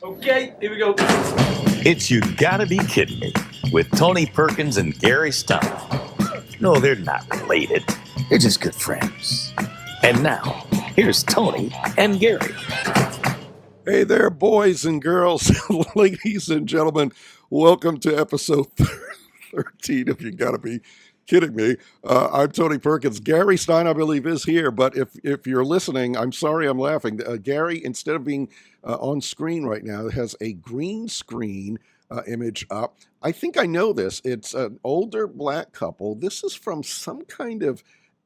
Okay, here we go. It's You Gotta Be Kidding Me with Tony Perkins and Gary Stein. No, they're not related. They're just good friends. And now, here's Tony and Gary. Hey there, boys and girls, ladies and gentlemen. Welcome to episode 13 of You Gotta Be Kidding Me. I'm Tony Perkins. Gary Stein, I believe, is here. But if you're listening, I'm sorry I'm laughing. Gary, instead of being on screen right now, has a green screen image up. I think I know this. It's an older black couple. This is from some kind of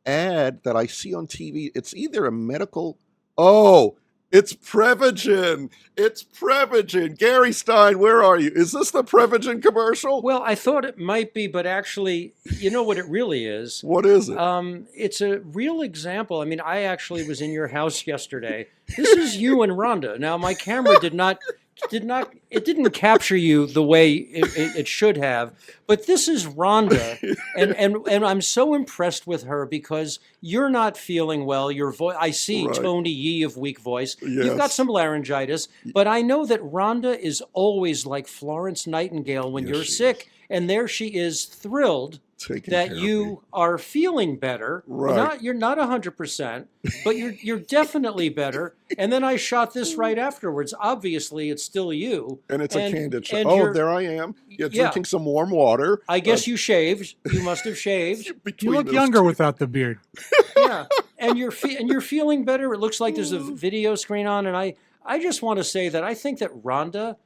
ad that I see on TV. It's either a medical... Oh, it's Prevagen. It's Prevagen. Gary Stein, where are you? Is this the Prevagen commercial? Well, I thought it might be, but actually, you know what it really is? What is it? It's a real example. I mean, I actually was in your house yesterday. This is you and Rhonda. Now, my camera it didn't capture you the way it should have, but this is Rhonda, and I'm so impressed with her because you're not feeling well. Your voice, I see, Right. Tony Yee of weak voice. Yes. You've got some laryngitis, but I know that Rhonda is always like Florence Nightingale when Yes, you're she sick, and there she is, thrilled Taking that care of me. you are feeling better. Right. You're not 100%, but you're definitely better. And then I shot this right afterwards. Obviously, it's still you. And it's a candid shot. and Oh, you're- there I am. Yeah. Drinking some warm water. I guess you shaved. You must have shaved. Between You look those younger two. without the beard. Yeah, and you're feeling better. It looks like there's a video screen on, and I just want to say that I think that Rhonda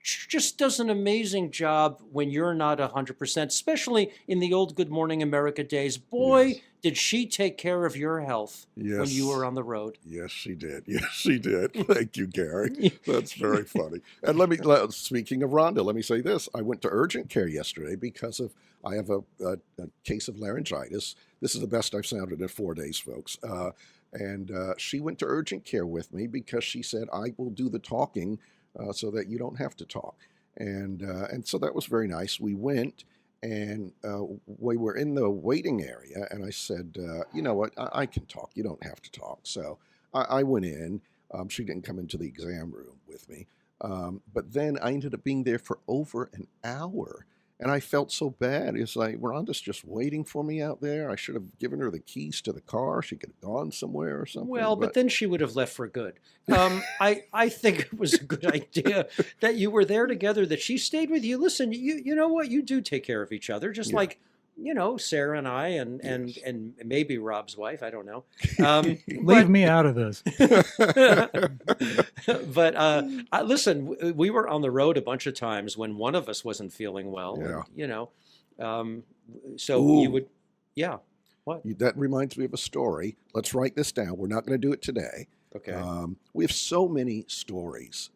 just does an amazing job when you're not 100%, especially in the old Good Morning America days. Boy, Yes. did she take care of your health when Yes. you were on the road. Yes, she did. Yes, she did. Thank you, Gary. That's very funny. And speaking of Rhonda, let me say this. I went to urgent care yesterday because I have a case of laryngitis. This is the best I've sounded in 4 days, folks. And she went to urgent care with me because she said, I will do the talking so that you don't have to talk. And so that was very nice. We went. And we were in the waiting area, and I said, you know what, I can talk. You don't have to talk. So I went in. She didn't come into the exam room with me. But then I ended up being there for over an hour. And I felt so bad. It's like, Rhonda's just waiting for me out there. I should have given her the keys to the car. She could have gone somewhere or something. Well, but then she would have left for good. I think it was a good idea that you were there together, that she stayed with you. Listen, you know what? You do take care of each other, just Yeah. like, Sarah and I and Yes. and maybe Rob's wife. I don't know. Leave me out of this. But listen, we were on the road a bunch of times when one of us wasn't feeling well. Yeah. So Ooh. you would, yeah. What? That reminds me of a story. Let's write this down. We're not going to do it today. Okay. We have so many stories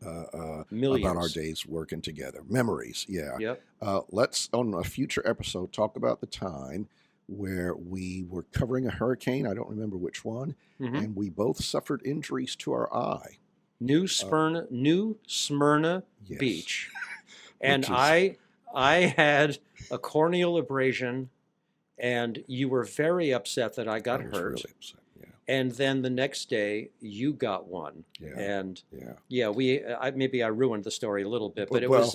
Millions. about our days working together. Memories, yeah. Yep. Let's, on a future episode, talk about the time where we were covering a hurricane. I don't remember which one. Mhm. And we both suffered injuries to our eye. New Smyrna Yes. Beach, and Which is- I had a corneal abrasion, and you were very upset that I got I was hurt. really upset. Yeah, And then the next day you got one, yeah, and yeah. yeah, maybe I ruined the story a little bit, but it Well, was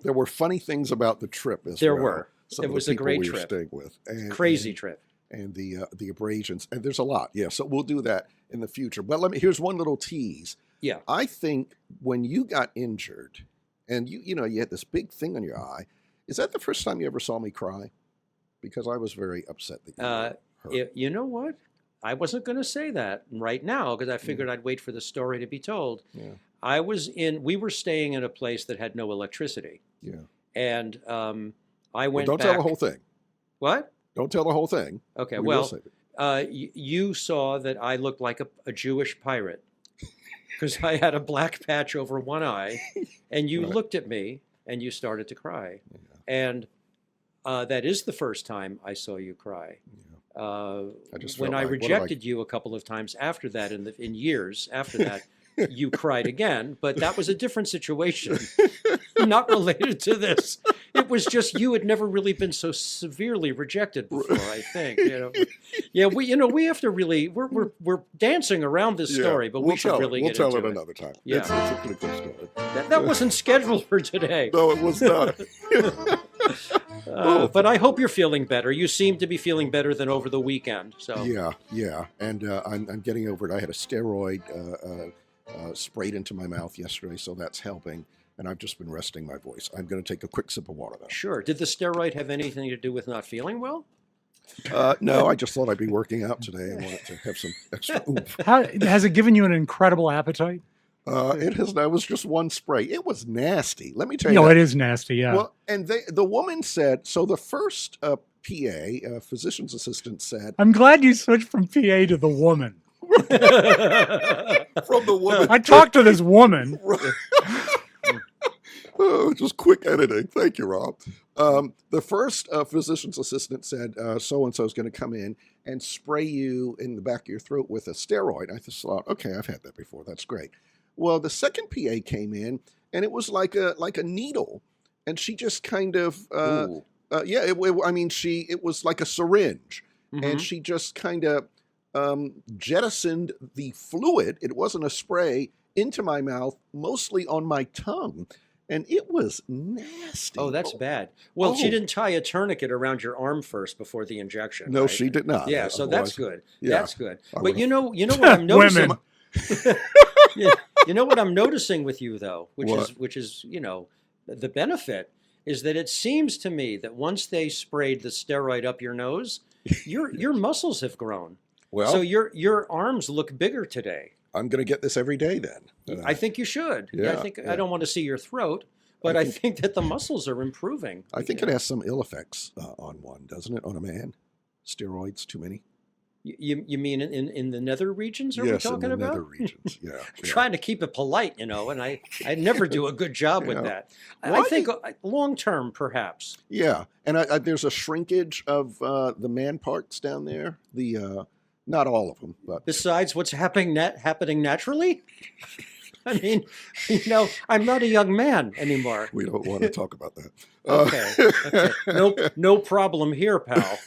there were funny things about the trip as there well. were. Some It of the was a people great we were trip, staying with. And, crazy and- trip. and the abrasions, and there's a lot. Yeah, so we'll do that in the future. But here's one little tease. Yeah. I think when you got injured, and you had this big thing on your eye, is that the first time you ever saw me cry? Because I was very upset that you were hurt. You know what? I wasn't going to say that right now because I figured I'd wait for the story to be told. Yeah, We were staying in a place that had no electricity, yeah. and I Well, went don't back. tell the whole thing. What? Don't tell the whole thing. Okay, We will well, save it. you saw that I looked like a Jewish pirate because I had a black patch over one eye, and you Right. looked at me and you started to cry. And that is the first time I saw you cry. Yeah. I just When felt I like, what have rejected you a couple of times after that, in years after that, you cried again, but that was a different situation, not related to this. It was just you had never really been so severely rejected before. I think. Yeah, we have to really we're dancing around this story, but we should really we'll get tell into it it. another time. Yeah. It's a pretty good story. That wasn't scheduled for today. No, it was not. But I hope you're feeling better. You seem to be feeling better than over the weekend. So Yeah, and I'm getting over it. I had a steroid sprayed into my mouth yesterday, so that's helping. And I've just been resting my voice. I'm going to take a quick sip of water, though. Sure. Did the steroid have anything to do with not feeling well? No, I just thought I'd be working out today. I wanted to have some extra oomph. Has it given you an incredible appetite? That was just one spray. It was nasty. Let me tell you. No, that. it is nasty. Yeah. Well, and the woman said, so the first PA, physician's assistant said, I'm glad you switched from PA to the woman. from the woman. I talked to this woman. Just quick editing. Thank you, Rob. The first physician's assistant said, so-and-so is going to come in and spray you in the back of your throat with a steroid. I just thought, okay, I've had that before. That's great. Well, the second PA came in, and it was like a needle. And she just kind of, it was like a syringe. Mm-hmm. And she just kind of jettisoned the fluid, it wasn't a spray, into my mouth, mostly on my tongue. And it was nasty. Oh, that's bad. Well, she didn't tie a tournament around your arm first before the injection. No, right? she did not. Yeah, so that's good. Yeah, that's good. I But would've- you know what I'm noticing. Women. You know what I'm noticing with you though, which What? is the benefit is that it seems to me that once they sprayed the steroid up your nose, your muscles have grown. Well, So your arms look bigger today. I'm going to get this every day then. I think you should. Yeah, I think yeah. I don't want to see your throat, but I think that the muscles are improving. I think it has some ill effects on one, doesn't it? On a man, steroids, too many. You mean in the nether regions? Are we Yes, talking in the about? nether regions. Yeah, Trying to keep it polite, and I never do a good job with Yeah. that. Why I think long term, perhaps. Yeah, and there's a shrinkage of the man parts down there. The not all of them, but Besides what's happening naturally. I mean, I'm not a young man anymore. we don't want to talk about that. Okay. No problem here, pal.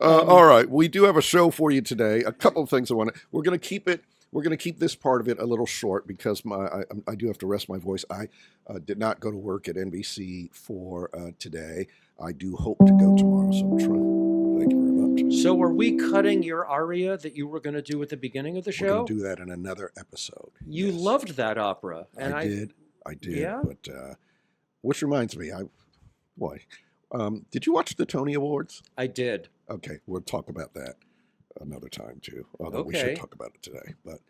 All right, we do have a show for you today. A couple of things we're going to keep it. We're going to keep this part of it a little short because I do have to rest my voice. I did not go to work at NBC for today. I do hope to go tomorrow, so I'm trying. Thank you very much. So, are we cutting your aria that you were going to do at the beginning of the We're show? going to do that in another episode. You Yes. loved that opera, and I did. Yeah? But which reminds me, did you watch the Tony Awards? I did. Okay, we'll talk about that another time too. Although we Okay. should talk about it today. But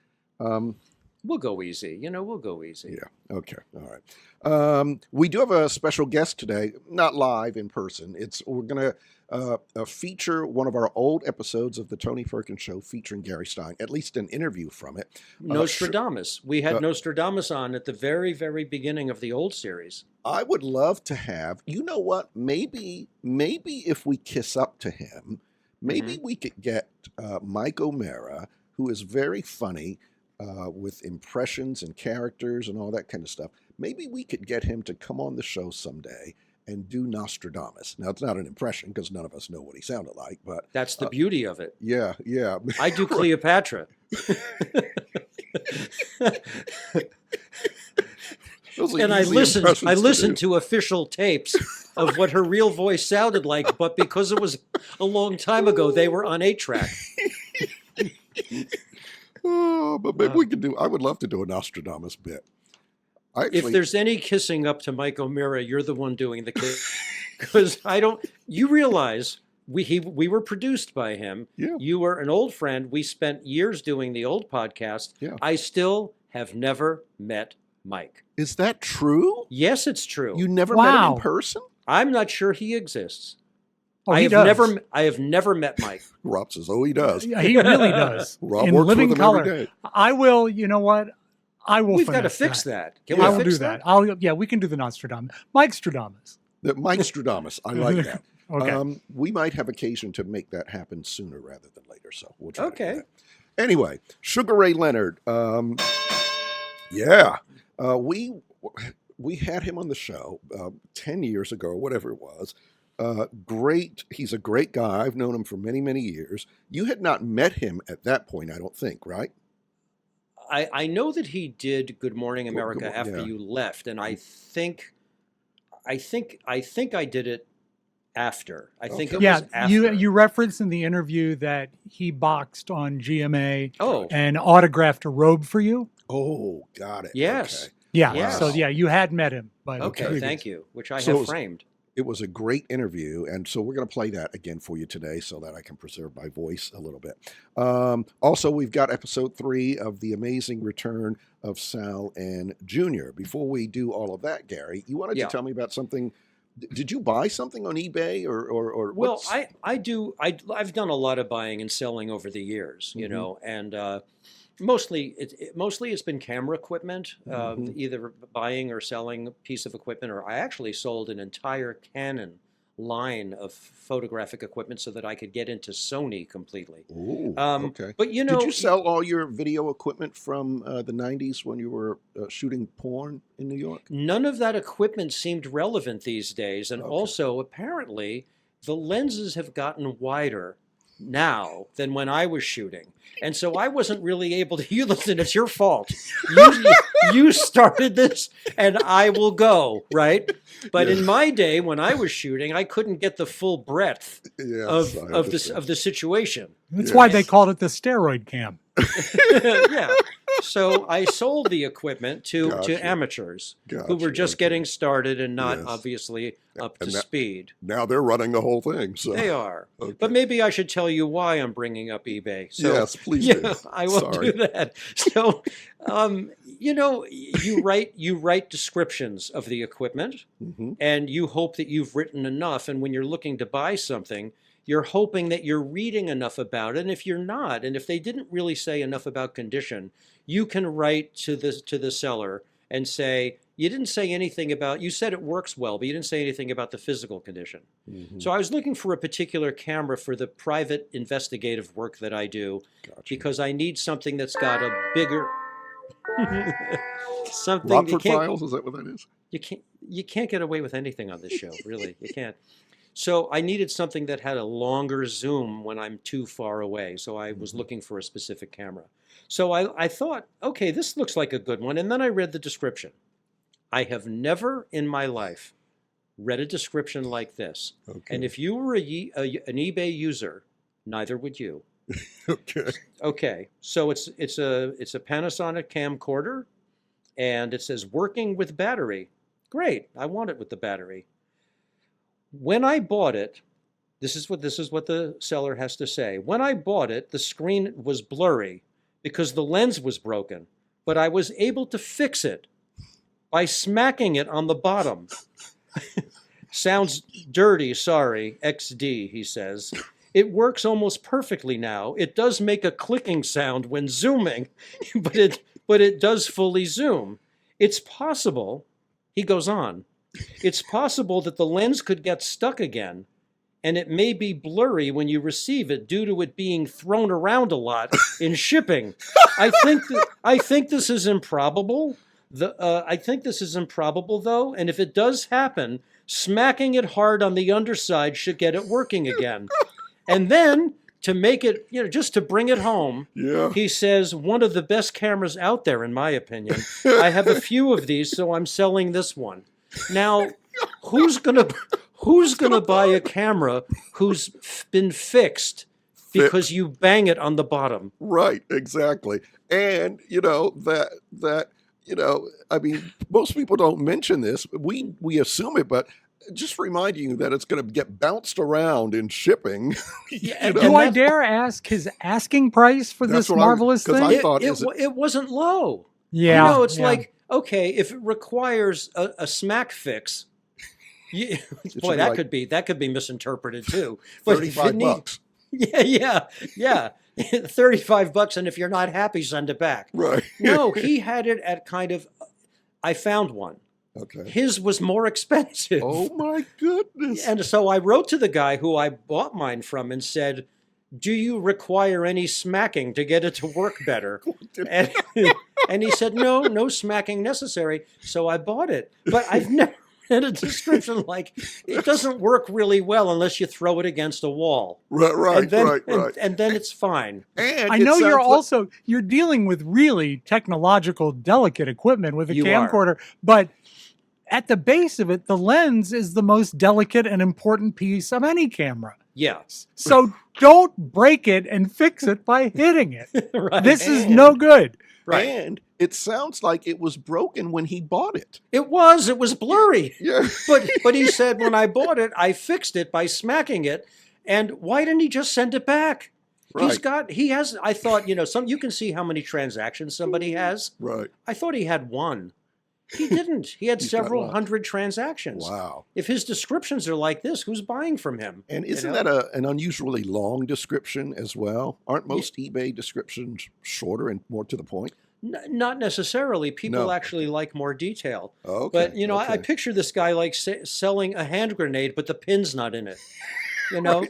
We'll go easy. We'll go easy. yeah, okay, all right. We do have a special guest today, not live in person. We're gonna feature one of our old episodes of the Tony Perkins Show featuring Gary Stein, at least an interview from it. Nostradamus. We had Nostradamus on at the very, very beginning of the old series. I would love to have, you know what, maybe if we kiss up to him, maybe we could get Mike O'Mara, who is very funny with impressions and characters and all that kind of stuff. Maybe we could get him to come on the show someday and do Nostradamus. Now, it's not an impression because none of us know what he sounded like, but That's the beauty of it. yeah. I do Cleopatra. Those are And I easy listened impressions to to official tapes of what her real voice sounded like, but because it was a long time ago, they were on 8-track. do. Oh, but maybe we could do, I would love to do a Nostradamus bit. If there's any kissing up to Mike O'Mara, you're the one doing the kiss. Because you realize we were produced by him. Yeah. You were an old friend. We spent years doing the old podcast. Yeah. I still have never met Mike. Is that true? Yes, it's true. You never met him Wow. in person? I'm not sure he exists. Oh, I he have does. never met Mike. Rob says, oh, he does. Yeah, he really does. Rob In works living with him color. every day. I will. You know what? I will. We've got to finesse fix that. Can I we will fix do that. Yeah, we can do the Nostradamus. Mike Stradamus. Mike Stradamus. I like that. Okay. We might have occasion to make that happen sooner rather than later, so we'll try to do Okay. that. Anyway, Sugar Ray Leonard. Yeah. we had him on the show 10 years ago, or whatever it was. Great. He's a great guy. I've known him for many, many years. You had not met him at that point, I don't think, right? I know that he did Good Morning America Good after yeah. you left, and I think I did it after. I think it Okay. Yeah, was after. you referenced in the interview that he boxed on GMA Oh, and autographed a robe for you. Oh, got it. Yes. Okay. Yeah, Yes. so yeah, you had met him. But okay. Thank you. Which I So it have was- framed. It was a great interview, and so we're going to play that again for you today so that I can preserve my voice a little bit. Also, we've got episode 3 of The Amazing Return of Sal and Junior. Before we do all of that, Gary, you wanted Yeah. to tell me about something. Did you buy something on eBay or Well, what's- I do. I've done a lot of buying and selling over the years, you Mhm. know, and mostly it's been camera equipment, Mhm. either buying or selling a piece of equipment, or I actually sold an entire Canon line of photographic equipment so that I could get into Sony completely. Ooh, okay. But you know, Did you sell all your video equipment from the 90s when you were shooting porn in New York? none of that equipment seemed relevant these days, and Okay. also apparently the lenses have gotten wider now than when I was shooting. And so I wasn't really able to. You listen, it's your fault. You started this, and I will go, right? But Yeah. in my day, when I was shooting, I couldn't get the full breadth Yes, of the situation. that's Yeah. why they called it the steroid cam. Yeah. So I sold the equipment to Gotcha. amateurs who Gotcha, were just okay. getting started and not Yes. obviously up to And that- speed. Now they're running the whole thing. So They are. okay. But maybe I should tell you why I'm bringing up eBay. So, yes, please yeah, do. I will Sorry. do that. So, you know, you write descriptions of the equipment, Mhm. and you hope that you've written enough. And when you're looking to buy something, you're hoping that you're reading enough about it. And if you're not, and if they didn't really say enough about condition, you can write to the seller and say, you didn't say anything about, you said it works well, but you didn't say anything about the physical condition. Mhm. So I was looking for a particular camera for the private investigative work that I do, Gotcha. because I need something that's got a bigger something Rockford Files, is that what that is? you can't get away with anything on this show, really. You can't. So I needed something that had a longer zoom when I'm too far away. So I was Mhm. looking for a specific camera. So I thought, okay, this looks like a good one. And then I read the description. I have never in my life read a description like this. Okay. And if you were an eBay user, neither would you. Okay. Okay, so it's a Panasonic camcorder, and it says working with battery. Great, I want it with the battery. When I bought it, this is what the seller has to say. When I bought it, the screen was blurry because the lens was broken, but I was able to fix it by smacking it on the bottom. Sounds dirty, sorry, XD, he says. It works almost perfectly now. It does make a clicking sound when zooming, but it does fully zoom. It's possible, he goes on, it's possible that the lens could get stuck again, and it may be blurry when you receive it due to it being thrown around a lot in shipping. I think this is improbable. I think this is improbable, though, and if it does happen, smacking it hard on the underside should get it working again. And then, to make it, just to bring it home, Yeah. he says, one of the best cameras out there, in my opinion. I have a few of these, so I'm selling this one. Now, who's gonna buy a camera who's been fixed because you bang it on the bottom? Right, exactly. And I mean, most people don't mention this. We assume it, but just reminding you that it's going to get bounced around in shipping. Yeah, Do And I that- dare ask his asking price for That's this what I'm- marvelous 'cause thing? I thought, is it wasn't low. yeah, It's yeah. like, okay, if it requires a smack fix, should boy, be that like could be misinterpreted too. But if you $35. Yeah. $35, and if you're not happy, send it back. Right. No, he had it at kind of. I found one. Okay. His was more expensive. Oh my goodness. And so I wrote to the guy who I bought mine from and said, "Do you require any smacking to get it to work better?" And, And he said, no smacking necessary. So I bought it. But I've never read a description like, it doesn't work really well unless you throw it against a wall. Right, And then, right. and then it's fine. And I it know sounds you're like- also you're dealing with really technological, delicate equipment with a You are. camcorder, but at the base of it, the lens is the most delicate and important piece of any camera. Yeah. So don't break it and fix it by hitting it. Right. This is And- no good. Right. And it sounds like it was broken when he bought it. It was blurry. Yeah. But he said when I bought it, I fixed it by smacking it. And why didn't he just send it back? Right. He has, I thought, you can see how many transactions somebody has. Right. I thought he had one. He didn't. He had He's got several one. hundred transactions. Wow. If his descriptions are like this, who's buying from him? And You isn't know? that an unusually long description as well? Aren't most eBay descriptions shorter and more to the point? Not necessarily. People No. actually like more detail. Okay. But, I okay. picture this guy like selling a hand grenade, but the pin's not in it.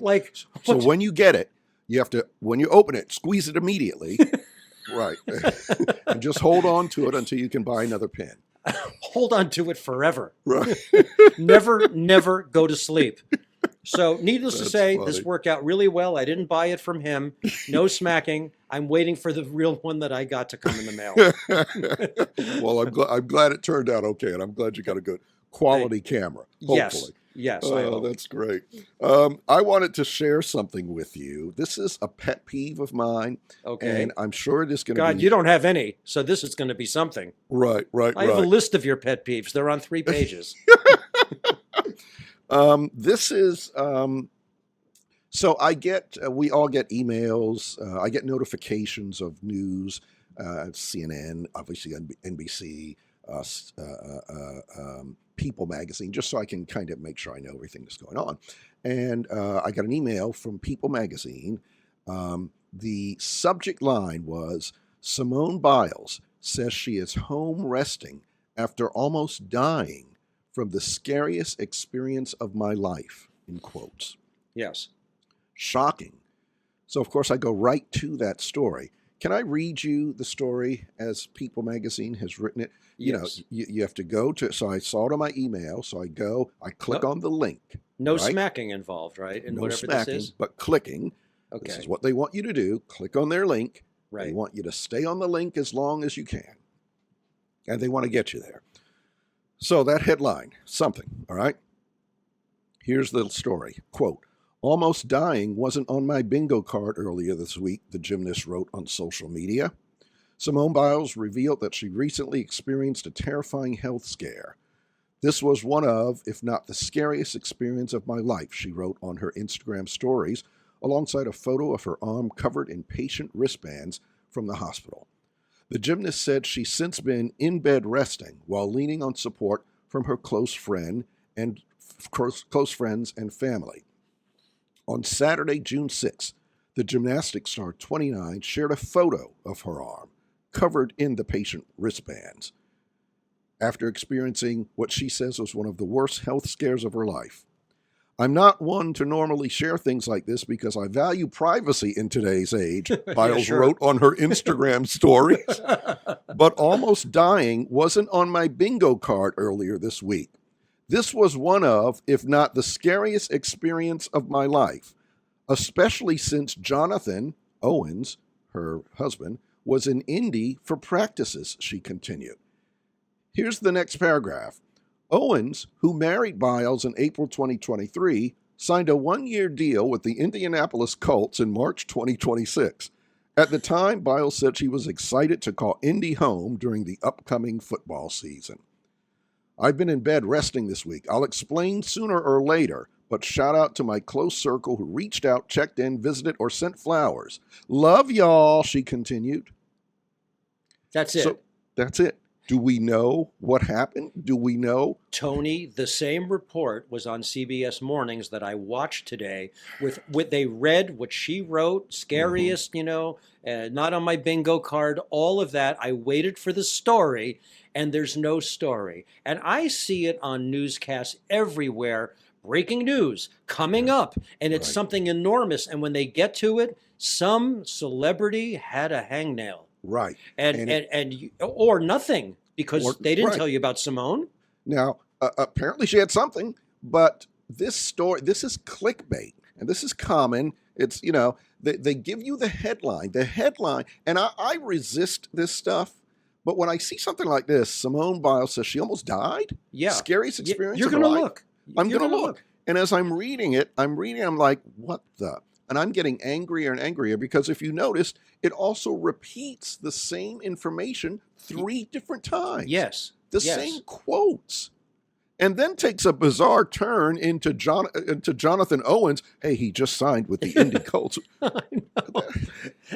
Like, So what- when you get it, you have to, when you open it, squeeze it immediately. Right. And just hold on to it until you can buy another pin. hold on to it forever. Right. Never go to sleep. So, needless to That's say, funny. this worked out really well. I didn't buy it from him. No smacking. I'm waiting for the real one that I got to come in the mail. Well, I'm glad it turned out okay, and I'm glad you got a good quality camera. Hopefully. Yes. I Oh, hope. that's great. I wanted to share something with you. This is a pet peeve of mine, Okay. and I'm sure it is going to God, be you don't have any, so this is going to be something. right. I have a list of your pet peeves. They're on 3 pages. This is so I get we all get emails. I get notifications of news, CNN, obviously NBC, People Magazine, just so I can kind of make sure I know everything that's going on. And I got an email from People Magazine. The subject line was Simone Biles says she is home resting after almost dying from the scariest experience of my life, in quotes. Yes. Shocking. So, of course, I go right to that story. Can I read you the story as People Magazine has written it? You Yes. know, you have to go to, so I saw it on my email, so I go, I click No. on the link. No Right. smacking involved, right? In No whatever smacking, this is. but clicking. This Okay. is what they want you to do. Click on their link. They Right. want you to stay on the link as long as you can. And they want to get you there. So that headline, something, all right? Here's the story. Quote, almost dying wasn't on my bingo card earlier this week, the gymnast wrote on social media. Simone Biles revealed that she recently experienced a terrifying health scare. This was one of, if not the scariest experience of my life, she wrote on her Instagram stories, alongside a photo of her arm covered in patient wristbands from the hospital. The gymnast said she's since been in bed resting while leaning on support from her close friends and family. On Saturday, June 6th, the gymnastics star 29 shared a photo of her arm covered in the patient wristbands after experiencing what she says was one of the worst health scares of her life. I'm not one to normally share things like this because I value privacy in today's age, Biles sure. wrote on her Instagram stories. But almost dying wasn't on my bingo card earlier this week. This was one of, if not the scariest experience of my life, especially since Jonathan Owens, her husband, was in Indy for practices, she continued. Here's the next paragraph. Owens, who married Biles in April 2023, signed a one-year deal with the Indianapolis Colts in March 2026. At the time, Biles said she was excited to call Indy home during the upcoming football season. I've been in bed resting this week. I'll explain sooner or later, but shout out to my close circle who reached out, checked in, visited, or sent flowers. Love y'all, she continued. That's it. So that's it. Do we know what happened? Do we know? Tony, the same report was on CBS Mornings that I watched today. With they read what she wrote, scariest, not on my bingo card, all of that. I waited for the story, and there's no story. And I see it on newscasts everywhere. Breaking news coming up, and it's Right. something enormous. And when they get to it, some celebrity had a hangnail. Right. Or nothing, because Or- they didn't right. tell you about Simone. Now, apparently she had something, but this is clickbait, and this is common. It's, they give you the headline, and I resist this stuff. But when I see something like this, Simone Biles says she almost died. Yeah. Scariest experience You're of her going to life. look. I'm You're going to gonna look. And as I'm reading it, I'm like, what the? And I'm getting angrier and angrier because if you notice, it also repeats the same information 3 different times. Yes. The yes. same quotes. And then takes a bizarre turn into Jonathan Owens. Hey, he just signed with the Indy Colts. I know.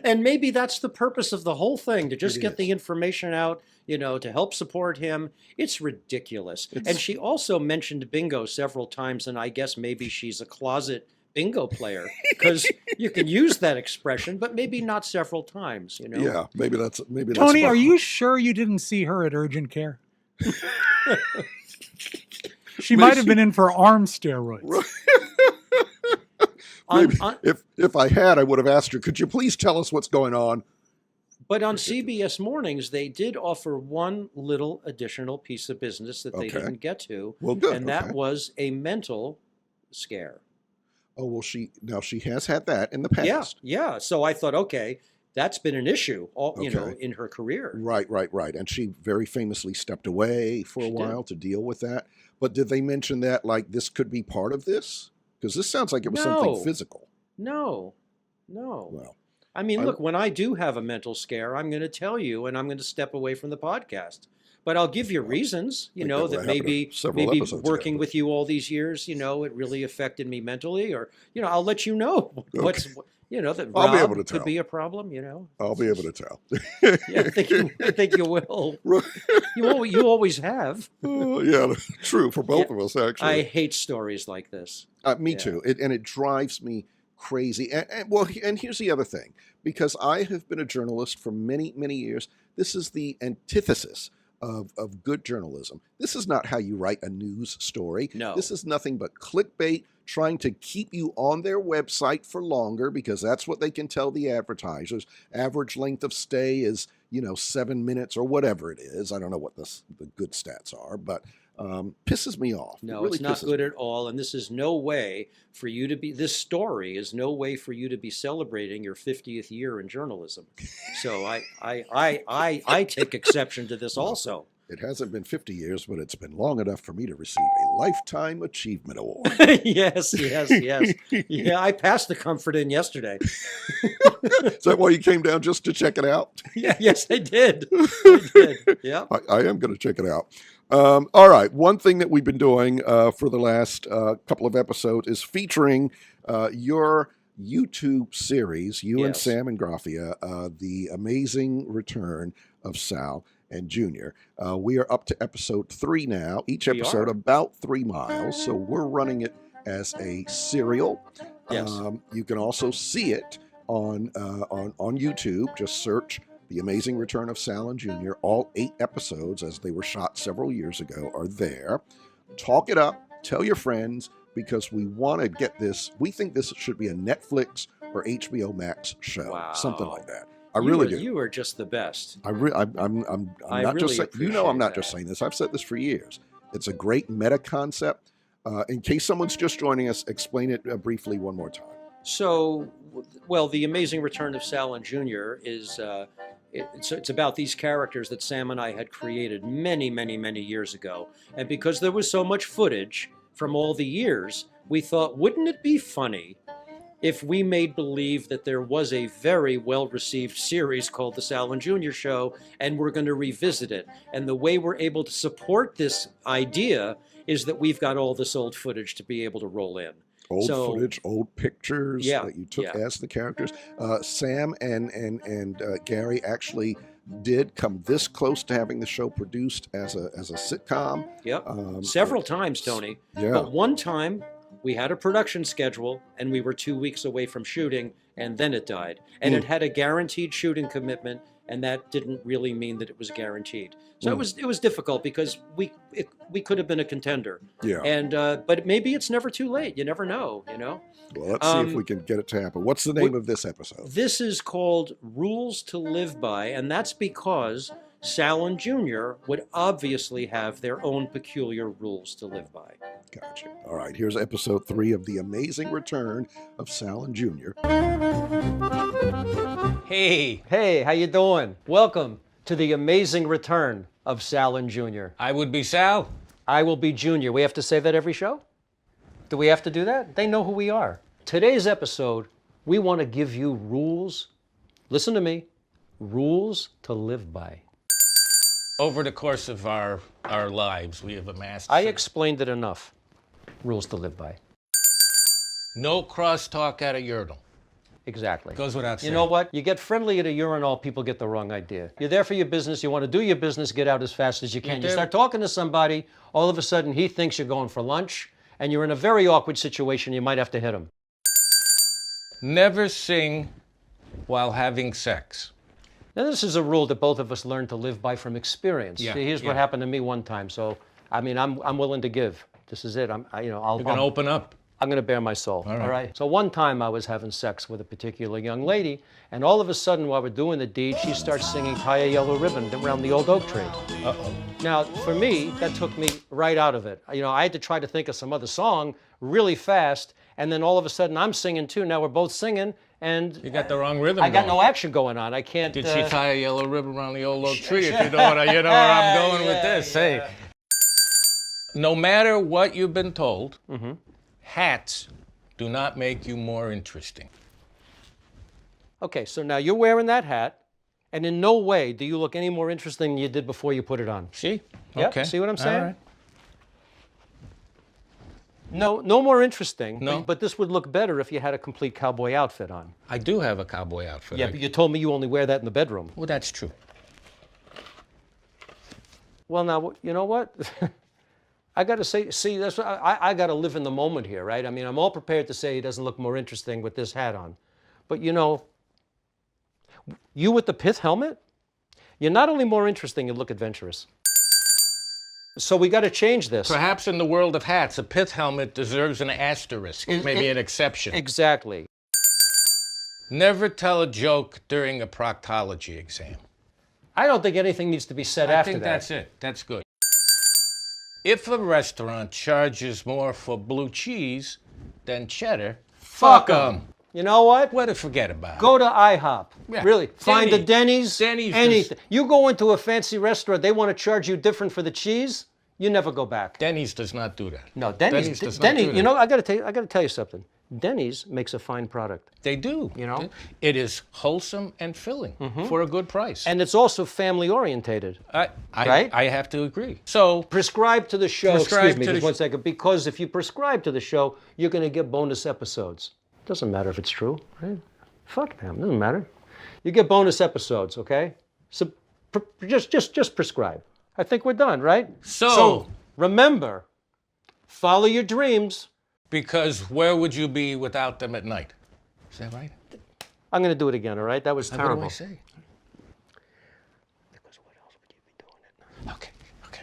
And maybe that's the purpose of the whole thing, to just It get is. the information out, to help support him. It's ridiculous. And she also mentioned bingo several times, and I guess maybe she's a closet bingo player, because you can use that expression, but maybe not several times, Yeah, maybe that's Tony, smart. are you sure you didn't see her at urgent care? She might have been in for arm steroids. Maybe. On- If I had, I would have asked her, could you please tell us what's going on? But on CBS Mornings, they did offer one little additional piece of business that they Okay. didn't get to, Well, good. and that okay. was a mental scare. Oh, well, she has had that in the past. Yeah. So I thought, okay, that's been an issue, Okay. in her career. Right. And she very famously stepped away for a She did. while to deal with that. But did they mention that, like, this could be part of this? Because this sounds like it was something No. physical. No. Well, I mean, I- look, when I do have a mental scare, I'm going to tell you, and I'm going to step away from the podcast. But I'll give you reasons, think that that happened maybe several maybe episodes working ago. with you all these years, it really affected me mentally, or I'll let you know what's that I'll be Rob able to tell. could be a problem. I'll be able to tell. Yeah, I think you will. You always have. Oh, yeah, true for both of us, actually. I hate stories like this. Me Yeah. too. It drives me crazy. And here's the other thing. Because I have been a journalist for many, many years, this is the antithesis of good journalism. This is not how you write a news story. No. This is nothing but clickbait, trying to keep you on their website for longer because that's what they can tell the advertisers. Average length of stay is, 7 minutes or whatever it is. I don't know what the good stats are, but pisses me off. It No, really it's not pisses good me at all. And this is no way for you to be, this story is no way for you to be celebrating your 50th year in journalism. So I take exception to this also. It hasn't been 50 years, but it's been long enough for me to receive a Lifetime Achievement Award. Yes. Yeah, I passed the Comfort Inn yesterday. Is that why you came down just to check it out? Yeah, yes, I did. I did. Yeah. I am going to check it out. All right. One thing that we've been doing for the last couple of episodes is featuring your YouTube series, you and Yes. Sam and Graffia, The Amazing Return of Sal and Junior. We are up to episode 3 now, each We episode are. about 3 miles. So we're running it as a serial. Yes. You can also see it on YouTube. Just search The Amazing Return of Sal and Junior. All 8 episodes, as they were shot several years ago, are there. Talk it up. Tell your friends, because we want to get this. We think this should be a Netflix or HBO Max show, Wow. something like that. I really do. You are just the best. I'm I not just really saying, I'm not appreciate just that. saying this. I've said this for years. It's a great meta concept. In case someone's just joining us, explain it briefly one more time. So, well, The Amazing Return of Sal and Junior is it's about these characters that Sam and I had created many, many, many years ago. And because there was so much footage from all the years, we thought, wouldn't it be funny if we made believe that there was a very well-received series called The Sal and Junior Show, and we're going to revisit it? And the way we're able to support this idea is that we've got all this old footage to be able to roll in. Old So- footage, old pictures Yeah, that you took yeah. as the characters. Sam and Gary actually did come this close to having the show produced as a sitcom. Yep. Several times, Tony. Yeah. But one time, we had a production schedule, and we were 2 weeks away from shooting, and then it died. And Hmm. it had a guaranteed shooting commitment, and that didn't really mean that it was guaranteed. So Mm. it was difficult because we could have been a contender, Yeah. and but maybe it's never too late. You never know, you know. Well, let's see if Um, we can get it to happen. What's the name of this episode? This is called Rules to Live By, and that's because Sal and Junior would obviously have their own peculiar rules to live by. Gotcha. All right, here's episode 3 of The Amazing Return of Sal and Junior. Hey, Hey, how you doing? Welcome to the amazing return of Sal and Junior. I would be Sal. I will be Junior. We have to say that every show? Do we have to do that? They know who we are. Today's episode, we want to give you rules. Listen to me. Rules to live by. Over the course of our lives, we have amassed. I explained it enough. Rules to live by. No crosstalk at a urinal. Exactly. Goes without You saying. know what? You get friendly at a urinal, people get the wrong idea. You're there for your business, you want to do your business, get out as fast as you can. You do. start talking to somebody, all of a sudden he thinks you're going for lunch, and you're in a very awkward situation, you might have to hit him. Never sing while having sex. Now, this is a rule that both of us learned to live by from experience. Yeah, See, here's what yeah. happened to me one time, so, I mean, I'm willing to give. This is it. You're gonna open up. I'm going to bare my soul. All right. So one time I was having sex with a particular young lady, and all of a sudden while we're doing the deed, she starts singing Tie a Yellow Ribbon around the old oak tree. Uh-oh. Now, for me, that took me right out of it. You know, I had to try to think of some other song really fast, and then all of a sudden I'm singing too. Now we're both singing, and You got the wrong rhythm I got going. no action going on. I can't. Did she tie a yellow ribbon around the old oak tree? If you know what you know where I'm going with this. Hey, no matter what you've been told, hats do not make you more interesting. Okay, so now you're wearing that hat, and in no way do you look any more interesting than you did before you put it on. See? Yeah, Okay. see what I'm saying? All right. No more interesting. No. But this would look better if you had a complete cowboy outfit on. I do have a cowboy outfit. Yeah, but you told me you only wear that in the bedroom. Well, that's true. Well, now, you know what? I got to say, see, that's I got to live in the moment here, right? I mean, I'm all prepared to say he doesn't look more interesting with this hat on. But, you know, you with the pith helmet, you're not only more interesting, you look adventurous. So we got to change this. Perhaps in the world of hats, a pith helmet deserves an asterisk, maybe an exception. Exactly. Never tell a joke during a proctology exam. I don't think anything needs to be said I after think that. that's it. That's good. If a restaurant charges more for blue cheese than cheddar, fuck 'em. You know what? What to forget about? Go to IHOP. Yeah. Really. Find a Denny's. Denny's. Denny's Anything. You go into a fancy restaurant, they want to charge you different for the cheese, you never go back. Denny's does not do that. No, Denny's does not do that. you know, I got to tell you something. Denny's makes a fine product. They do. You know? It is wholesome and filling for a good price. And it's also family orientated. Right? I have to agree. So Prescribe to the show. Prescribe Excuse me, to just the one second. Because if you prescribe to the show, you're going to get bonus episodes. Doesn't matter if it's true, right? Fuck them. Doesn't matter. You get bonus episodes, okay? So just prescribe. I think we're done, right? So remember, follow your dreams. because where would you be without them at night? Is that right? I'm going to do it again, all right? That was terrible. What do I say? Because what else would you be doing it? Okay. Okay.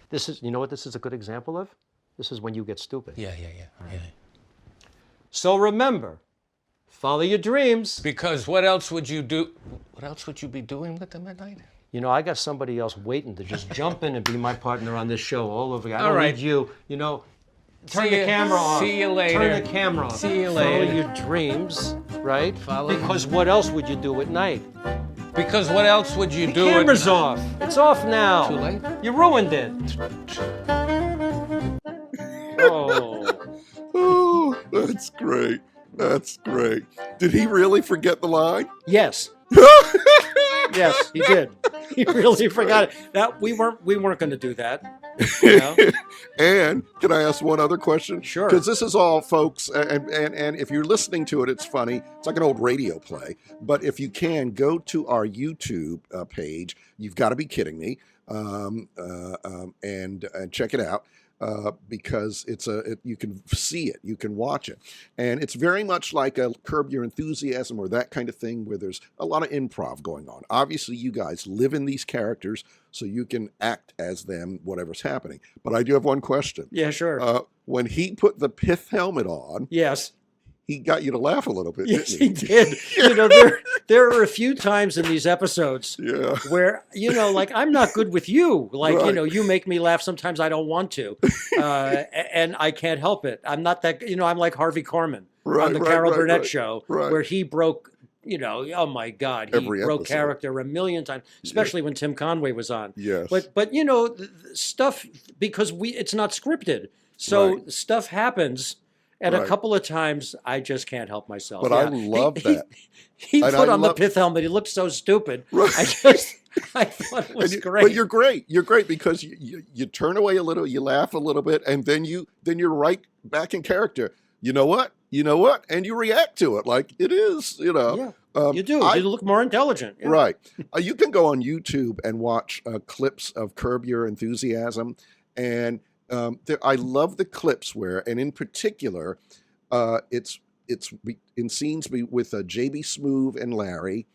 This is, you know what this is a good example of? This is when you get stupid. Yeah. So remember, follow your dreams. Because what else would you do? What else would you be doing with them at night? You know, I got somebody else waiting to just jump in and be my partner on this show all over again. I All don't right. need you. You know, turn See the ya. camera off. See you later. Turn the camera off. See you Follow later. your dreams, right? Follow- Because what else would you do at night? Because what else would you The do? camera's off. It's off now. Too late? You ruined it. Oh. Oh, that's great. That's great. Did he really forget the line? Yes. Yes, he did. He really forgot it. That we weren't going to do that. You know? And can I ask one other question? Sure. Because this is all, folks, and if you're listening to it, it's funny. It's like an old radio play. But if you can, go to our YouTube page. You've got to be kidding me. And check it out. because you can see it, you can watch it, and it's very much like a Curb Your Enthusiasm or that kind of thing where there's a lot of improv going on. Obviously, you guys live in these characters, so you can act as them, whatever's happening. But I do have one question. Yeah, sure. When he put the pith helmet on, Yes. he got you to laugh a little bit, Yes, didn't he did. You know, there are a few times in these episodes Yeah. where, you know, like, I'm not good with you. Like, you Right. know, you make me laugh. Sometimes I don't want to. And I can't help it. I'm not that, you know, I'm like Harvey Korman Right, on the right, Carol right, Burnett right, show, right. where he broke, you know, oh my God, he Every broke episode. character a million times, especially when Tim Conway was on. Yes. But you know, stuff, because it's not scripted. So Right. stuff happens. And a Right. couple of times, I just can't help myself. But I love that. He And put I on the love- pith helmet. He looked so stupid. Right. I thought it was And great. But you're great. You're great because you turn away a little, you laugh a little bit, and then you're right back in character. You know what? You know what? And you react to it like it is. You know. Yeah, you do. You look more intelligent. Yeah. Right. You can go on YouTube and watch clips of Curb Your Enthusiasm, and I love the clips where, and in particular, it's in scenes with JB Smoove and Larry,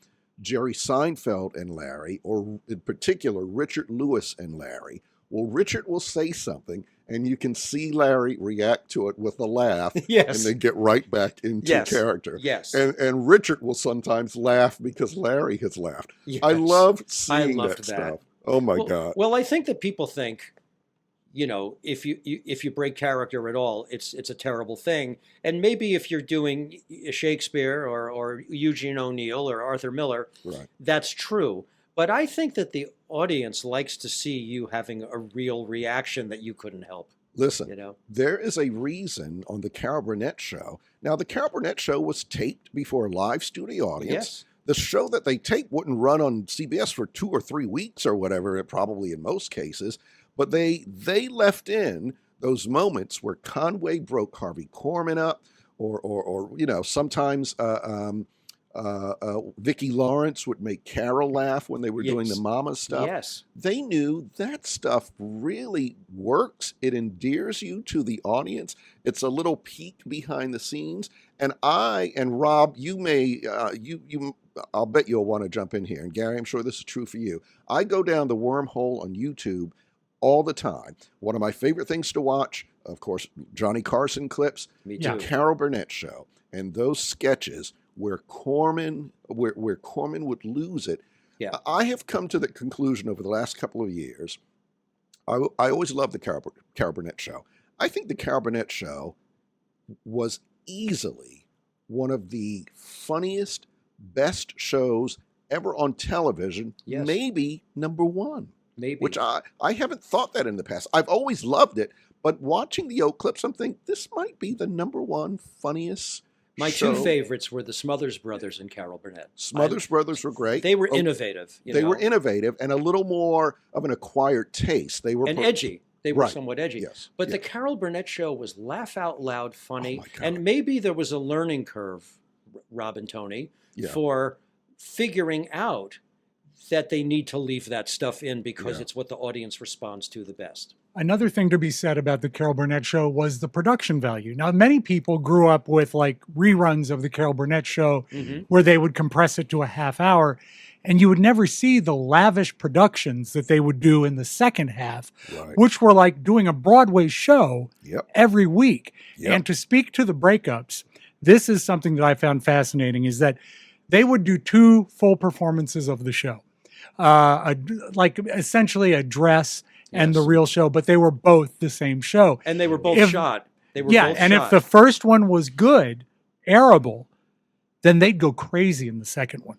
Jerry Seinfeld and Larry, or in particular Richard Lewis and Larry. Well, Richard will say something, and you can see Larry react to it with a laugh, Yes. and then get right back into Yes. character. Yes. And Richard will sometimes laugh because Larry has laughed. I Yes. love seeing loved that that. stuff. Oh my well, God. Well, I think that people think, you know, if you break character at all, it's a terrible thing. And maybe if you're doing Shakespeare or Eugene O'Neill or Arthur Miller, Right. that's true. But I think that the audience likes to see you having a real reaction that you couldn't help. Listen, You know. there is a reason on the Carol Burnett show. Now, the Carol Burnett show was taped before a live studio audience. Yes. The show that they taped wouldn't run on CBS for 2 or 3 weeks or whatever, probably in most cases. But they left in those moments where Conway broke Harvey Korman up, or you know, sometimes Vicki Lawrence would make Carol laugh when they were doing Yes. the mama stuff. Yes. They knew that stuff really works. It endears you to the audience. It's a little peek behind the scenes. And Rob, you may, I'll bet you'll want to jump in here. And Gary, I'm sure this is true for you. I go down the wormhole on YouTube all the time. One of my favorite things to watch, of course, Johnny Carson clips, Me the too. Carol Burnett show, and those sketches where Corman would lose it. Yeah. I have come to the conclusion over the last couple of years. I always loved the Carol Burnett show. I think the Carol Burnett show was easily one of the funniest, best shows ever on television. Yes. Maybe number one. Maybe. Which I haven't thought that in the past. I've always loved it, but watching the old clips, I'm thinking this might be the number one funniest My show. two favorites were the Smothers Brothers and Carol Burnett. Smothers Brothers were great. They were Oh, innovative. They were innovative and a little more of an acquired taste. They were and edgy. They were Right. somewhat edgy. Yes. But Yeah. the Carol Burnett show was laugh out loud funny. Oh my God. And maybe there was a learning curve, Rob and Tony, Yeah. for figuring out that they need to leave that stuff in because Yeah. it's what the audience responds to the best. Another thing to be said about the Carol Burnett show was the production value. Now, many people grew up with like reruns of the Carol Burnett show where they would compress it to a half hour, and you would never see the lavish productions that they would do in the second half, Right. which were like doing a Broadway show Yep. every week. Yep. And to speak to the breakups, this is something that I found fascinating, is that they would do 2 full performances of the show, like essentially a dress and the Yes. real show, but they were both the same show. And they were both If- shot. They were Yeah, both and shot. if the first one was good, airable, then they'd go crazy in the second one.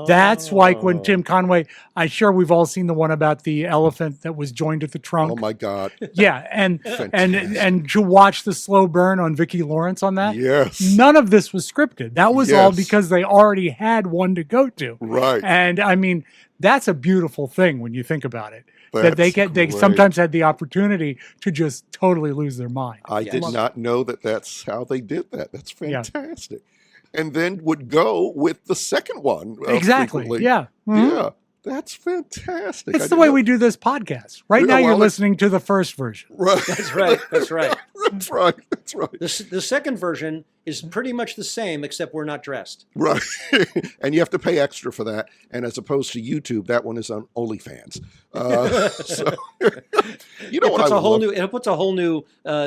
That's like when Tim Conway, I'm sure we've all seen the one about the elephant that was joined at the trunk. Oh my God. Yeah, and Fantastic. to watch the slow burn on Vicki Lawrence on that. Yes. None of this was scripted. That was all Yes. because they already had one to go to. Right. And I mean, that's a beautiful thing when you think about it. That they That's they great. sometimes had the opportunity to just totally lose their mind. I did Yes. not know that that's how they did that. That's Yeah. fantastic. And then would go with the second one. Exactly. frequently. Yeah. Mhm. Yeah. That's fantastic. It's the way we do this podcast. Right now, you're listening to the first version. Right. That's right. That's right. That's right. That's right. The second version is pretty much the same, except we're not dressed. Right. And you have to pay extra for that. And as opposed to YouTube, that one is on OnlyFans. So, you know It what puts I a whole love? new. It puts a whole new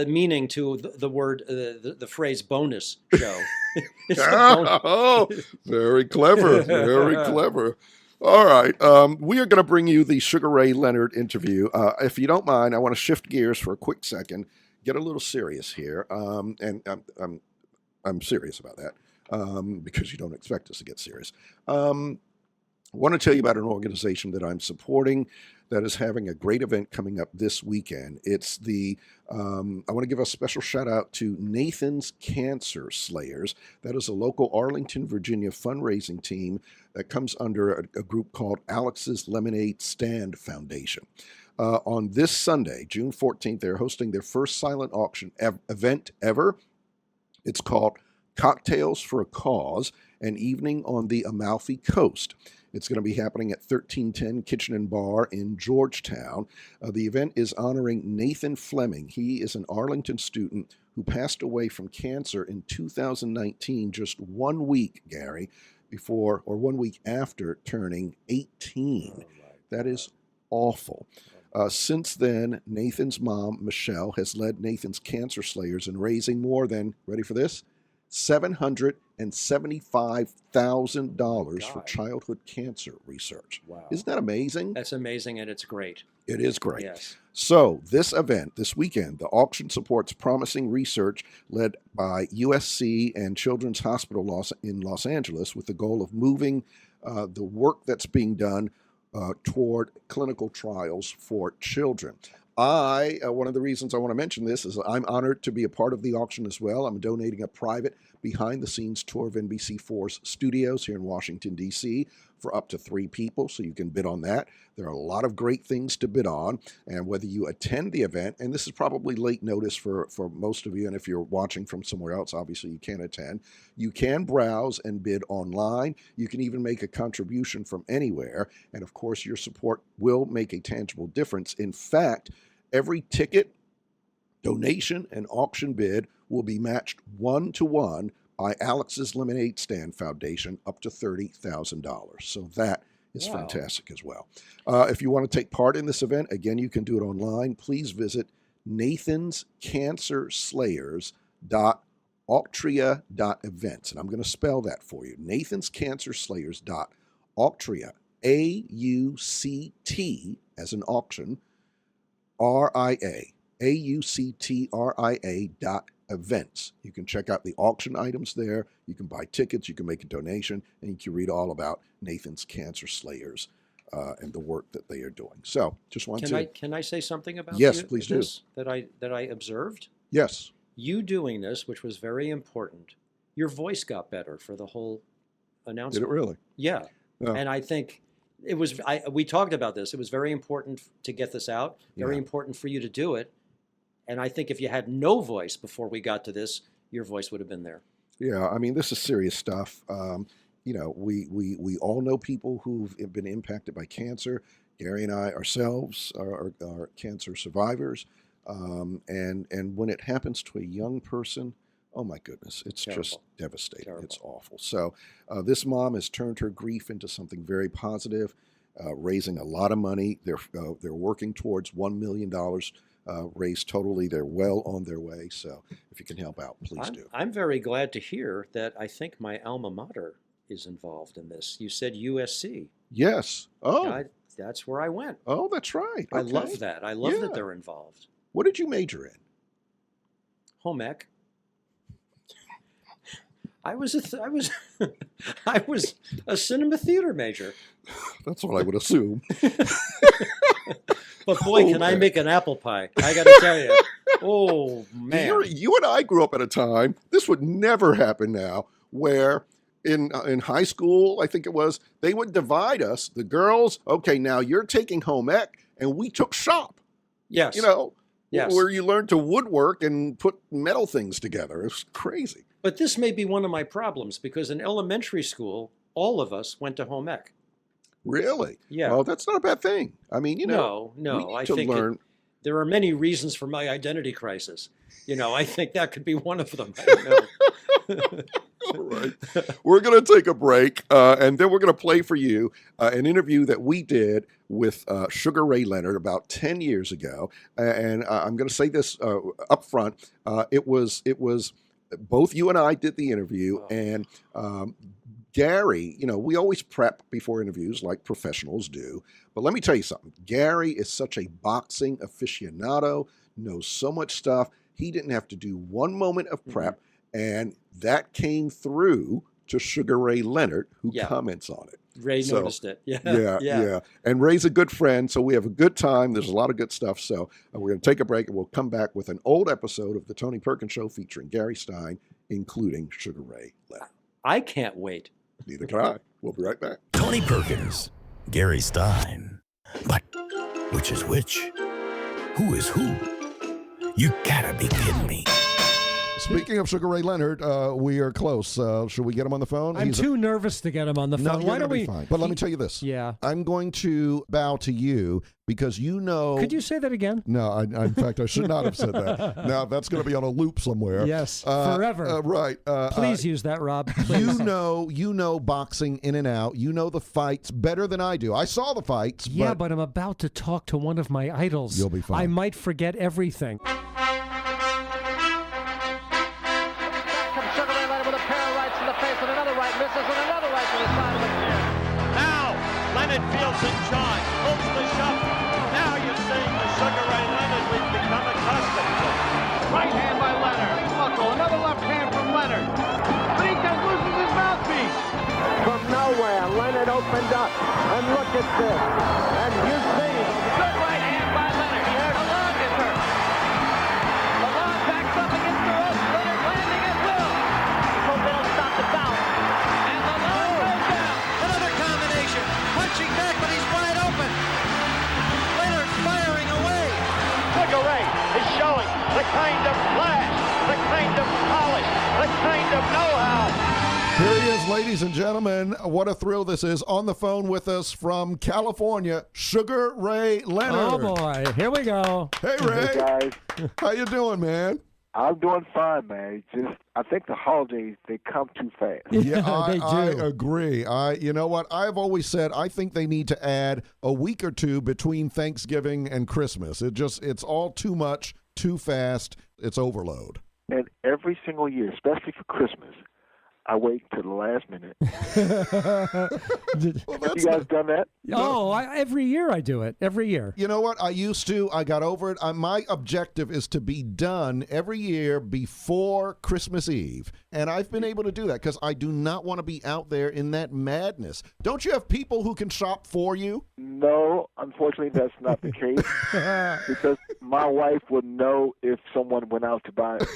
meaning to the word, the phrase "bonus show." It's a bonus. Oh, very clever. Very clever. All right. We are going to bring you the Sugar Ray Leonard interview. If you don't mind, I want to shift gears for a quick second, get a little serious here. And I'm serious about that because you don't expect us to get serious. I want to tell you about an organization that I'm supporting that is having a great event coming up this weekend. It's the, I want to give a special shout out to Nathan's Cancer Slayers. That is a local Arlington, Virginia fundraising team that comes under a group called Alex's Lemonade Stand Foundation. On this Sunday, June 14th, they're hosting their first silent auction event ever. It's called Cocktails for a Cause, an evening on the Amalfi Coast. It's going to be happening at 1310 Kitchen and Bar in Georgetown. The event is honoring Nathan Fleming. He is an Arlington student who passed away from cancer in 2019, just 1 week, Gary, before or 1 week after turning 18. That is awful. Since then, Nathan's mom, Michelle, has led Nathan's Cancer Slayers in raising more than, ready for this, $775,000 for childhood cancer research. Wow. Isn't that amazing? That's amazing, and it's great. It is great. Yes. So this event, this weekend, the auction supports promising research led by USC and Children's Hospital in Los Angeles with the goal of moving the work that's being done toward clinical trials for children. One of the reasons I want to mention this is I'm honored to be a part of the auction as well. I'm donating a private behind-the-scenes tour of NBC4's studios here in Washington, D.C. for up to 3 people, so you can bid on that. There are a lot of great things to bid on, and whether you attend the event, and this is probably late notice for most of you, and if you're watching from somewhere else, obviously you can't attend, you can browse and bid online. You can even make a contribution from anywhere, and of course your support will make a tangible difference. In fact, every ticket, donation, and auction bid will be matched 1-to-1 by Alex's Lemonade Stand Foundation up to $30,000. So that is fantastic as well. If you want to take part in this event, again, you can do it online. Please visit nathanscancerslayers.auctria.events. And I'm going to spell that for you. nathanscancerslayers.auctria, A-U-C-T, as an auction, R-I-A, AUCTRIA.events. You can check out the auction items there. You can buy tickets. You can make a donation, and you can read all about Nathan's Cancer Slayers and the work that they are doing. So, just want to. Can I say something about Yes, please do. this that I observed? Yes. You doing this, which was very important. Your voice got better for the whole announcement. Did it really? Yeah, Oh. and I think it was. We talked about this. It was very important to get this out. Very Yeah. important for you to do it. And I think if you had no voice before we got to this, your voice would have been there. Yeah, I mean, this is serious stuff. We all know people who've been impacted by cancer. Gary and I ourselves are cancer survivors. And when it happens to a young person, oh my goodness, it's Terrible. just devastating. Terrible. It's awful. So this mom has turned her grief into something very positive, raising a lot of money. They're working towards $1 million raised totally. They're well on their way. So if you can help out, please do. I'm very glad to hear that I think my alma mater is involved in this. You said USC. Yes. Oh, That's where I went. oh, that's right. I Okay. love that. I love Yeah. that they're involved. What did you major in? Home ec. I was I was a cinema theater major. That's what I would assume. But boy, Oh, can I man. make an apple pie. I got to tell you. Oh, man. You and I grew up at a time, this would never happen now, where in high school, I think it was, they would divide us, the girls, okay, now you're taking home ec, and we took shop, Yes. Yes. where you learned to woodwork and put metal things together. It's crazy. But this may be one of my problems because in elementary school, all of us went to home ec. Really? Yeah. Well, that's not a bad thing. I mean, No, we no. need I to think learn. there are many reasons for my identity crisis. I think that could be one of them. I don't know. All right. We're going to take a break, and then we're going to play for you an interview that we did with Sugar Ray Leonard about 10 years ago. And I'm going to say this up front. It was both you and I did the interview, and Gary, we always prep before interviews like professionals do. But let me tell you something. Gary is such a boxing aficionado, knows so much stuff. He didn't have to do one moment of prep, and that came through to Sugar Ray Leonard, who comments on it. Ray noticed it. Yeah. And Ray's a good friend, so we have a good time. There's a lot of good stuff. So we're going to take a break, and we'll come back with an old episode of The Tony Perkins Show featuring Gary Stein, including Sugar Ray Leonard. I can't wait. Neither can I. We'll be right back. Tony Perkins, Gary Stein. But which is which? Who is who? You gotta be kidding me. Speaking of Sugar Ray Leonard, we are close. Should we get him on the phone? I'm too nervous to get him on the phone. No, Why don't we? fine. But let me tell you this. Yeah. I'm going to bow to you because you know. Could you say that again? No, in fact, I should not have said that. Now that's going to be on a loop somewhere. Yes, forever. Right. Please use that, Rob. Please. You know boxing in and out. You know the fights better than I do. I saw the fights. Yeah, but I'm about to talk to one of my idols. You'll be fine. I might forget everything. Fields in charge, pulls the shove. Now you're seeing the Sugar Ray Leonard we've become accustomed to. Right hand by Leonard. Buckle, another left hand from Leonard. Benitez loses his mouthpiece. From nowhere, Leonard opened up. And look at this. And you see, good right hand by Leonard. Alon is hurt. Alon backs up against the ropes. Leonard landing at will. Hope they don't stop the bounce. And Alon goes down. Another combination. Punching back, but he's wide open. Leonard firing away. Sugar Ray is showing the kind of flash, the kind of polish, the kind of know-how. Here he is, ladies and gentlemen. What a thrill this is. On the phone with us from California, Sugar Ray Leonard. Oh, boy. Here we go. Hey, Ray. Hey, guys. How you doing, man? I'm doing fine, man. I think the holidays, they come too fast. Yeah, They do. I agree. You know what? I've always said I think they need to add a week or two between Thanksgiving and Christmas. It's all too much, too fast. It's overload. And every single year, especially for Christmas, I wait till the last minute. Well, Have you guys done that? Every year I do it. Every year. You know what? I used to. I got over it. My objective is to be done every year before Christmas Eve. And I've been able to do that because I do not want to be out there in that madness. Don't you have people who can shop for you? No, unfortunately, that's not the case. Because my wife would know if someone went out to buy it.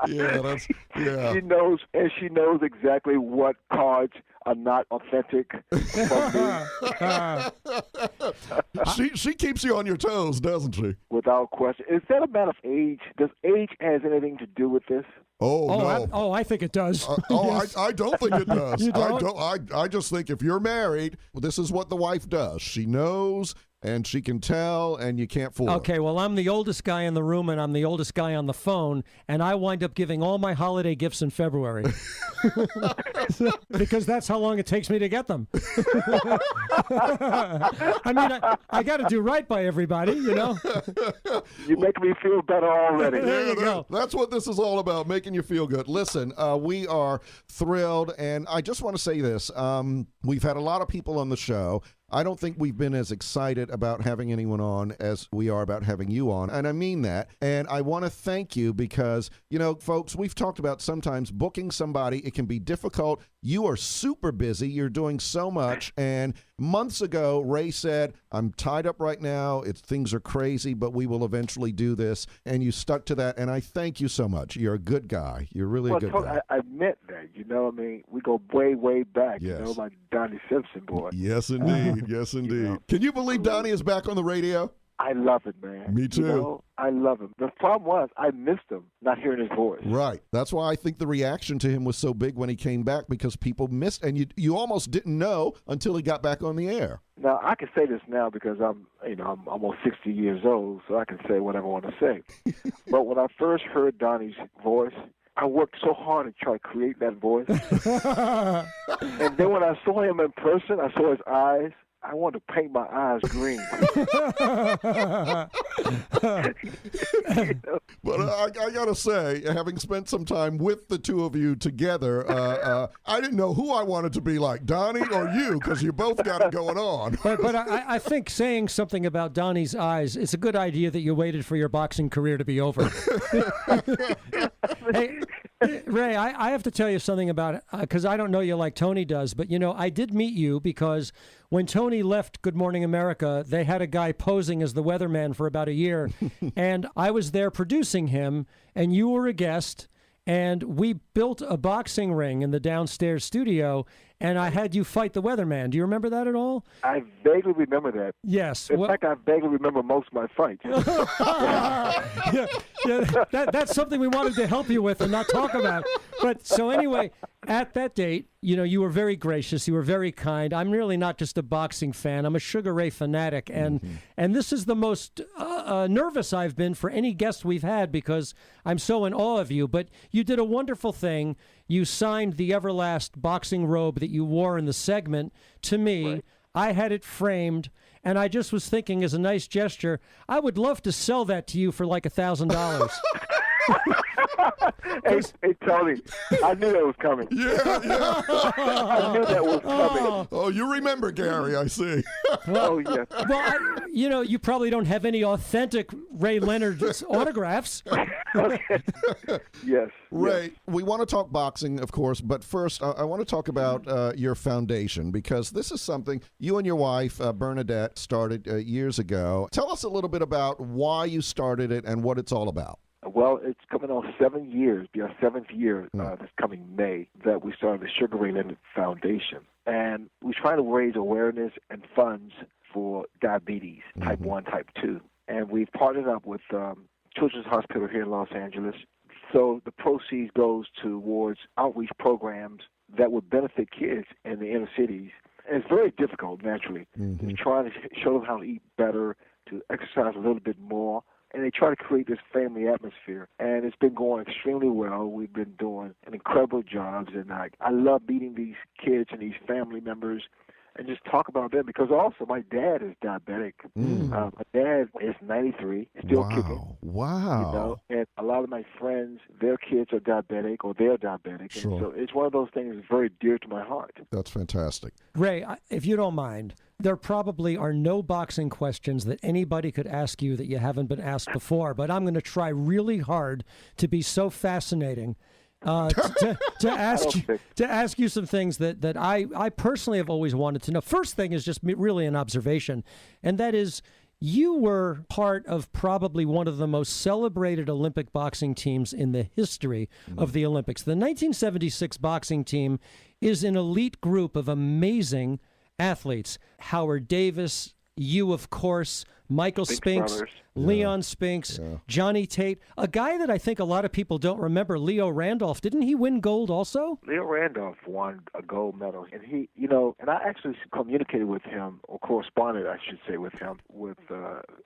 Yeah. She knows, and she knows exactly what cards are not authentic from me. She keeps you on your toes, doesn't she? Without question. Is that a matter of age? Does age has anything to do with this? Oh, no. I think it does. Yes. I don't think it does. You don't? I just think if you're married, this is what the wife does. She knows and she can tell, and you can't fool her. Okay, well, I'm the oldest guy in the room, and I'm the oldest guy on the phone, and I wind up giving all my holiday gifts in February. Because that's how long it takes me to get them. I mean, I got to do right by everybody, you know? You make me feel better already. There you go. That's what this is all about, making you feel good. Listen, we are thrilled, and I just want to say this. We've had a lot of people on the show. I don't think we've been as excited about having anyone on as we are about having you on. And I mean that. And I want to thank you because, you know, folks, we've talked about sometimes booking somebody. It can be difficult. You are super busy. You're doing so much. And months ago, Ray said, I'm tied up right now. Things are crazy, but we will eventually do this. And you stuck to that. And I thank you so much. You're a good guy. You're really a good guy. I meant that. You know, I mean, we go way, way back. Yes. You know, like Donnie Simpson, boy. Yes, indeed. Yes, indeed. You know. Can you believe Donnie is back on the radio? I love it, man. Me too. You know, I love him. The problem was I missed him not hearing his voice. Right. That's why I think the reaction to him was so big when he came back, because people missed, and you almost didn't know until he got back on the air. Now I can say this now because I'm almost 60 years old, so I can say whatever I want to say. But when I first heard Donnie's voice, I worked so hard to try to create that voice. And then when I saw him in person, I saw his eyes. I wanted to paint my eyes green. But I got to say, having spent some time with the two of you together, I didn't know who I wanted to be like, Donnie or you, because you both got it going on. But I think saying something about Donnie's eyes, it's a good idea that you waited for your boxing career to be over. Hey, Ray, I have to tell you something about it, because I don't know you like Tony does, but, I did meet you because when Tony left Good Morning America, they had a guy posing as the weatherman for about a year, and I was there producing him, and you were a guest, and we built a boxing ring in the downstairs studio, and I had you fight the weatherman. Do you remember that at all? I vaguely remember that. Yes. In fact, I vaguely remember most of my fights. That's something we wanted to help you with and not talk about. But so anyway, at that date, you were very gracious. You were very kind. I'm really not just a boxing fan. I'm a Sugar Ray fanatic. And this is the most nervous I've been for any guest we've had because I'm so in awe of you. But you did a wonderful thing. You signed the Everlast boxing robe that you wore in the segment to me. Right. I had it framed, and I just was thinking, as a nice gesture, I would love to sell that to you for like $1,000. Hey, Tony, I knew that was coming. Yeah. I knew that was coming. Oh, you remember Gary, I see. Oh, yeah. Well, you probably don't have any authentic Ray Leonard autographs. Okay. Yes. Ray, we want to talk boxing, of course, but first I want to talk about your foundation, because this is something you and your wife, Bernadette, started years ago. Tell us a little bit about why you started it and what it's all about. Well, it's coming on 7 years, be our 7th year this coming May, that we started the Sugar Ray Leonard Foundation. And we try to raise awareness and funds for diabetes, type 1, type 2. And we've partnered up with Children's Hospital here in Los Angeles. So the proceeds goes towards outreach programs that would benefit kids in the inner cities. And it's very difficult, naturally. We're trying to show them how to eat better, to exercise a little bit more. And they try to create this family atmosphere. And it's been going extremely well. We've been doing an incredible job. And I love meeting these kids and these family members and just talk about them, because also my dad is diabetic. My dad is 93, still kicking. Wow. And a lot of my friends, their kids are diabetic or they're diabetic. Sure. And so it's one of those things that's very dear to my heart. That's fantastic. Ray, if you don't mind, there probably are no boxing questions that anybody could ask you that you haven't been asked before, but I'm going to try really hard to be so fascinating to ask you some things that I personally have always wanted to know. First thing is just really an observation, and that is you were part of probably one of the most celebrated Olympic boxing teams in the history of the Olympics. The 1976 boxing team is an elite group of amazing athletes. Howard Davis, you, of course, Michael Spinks, brothers. Leon Spinks, Johnny Tate, a guy that I think a lot of people don't remember, Leo Randolph. Didn't he win gold also? Leo Randolph won a gold medal. And he, and I actually communicated with him, or corresponded, I should say, with him, with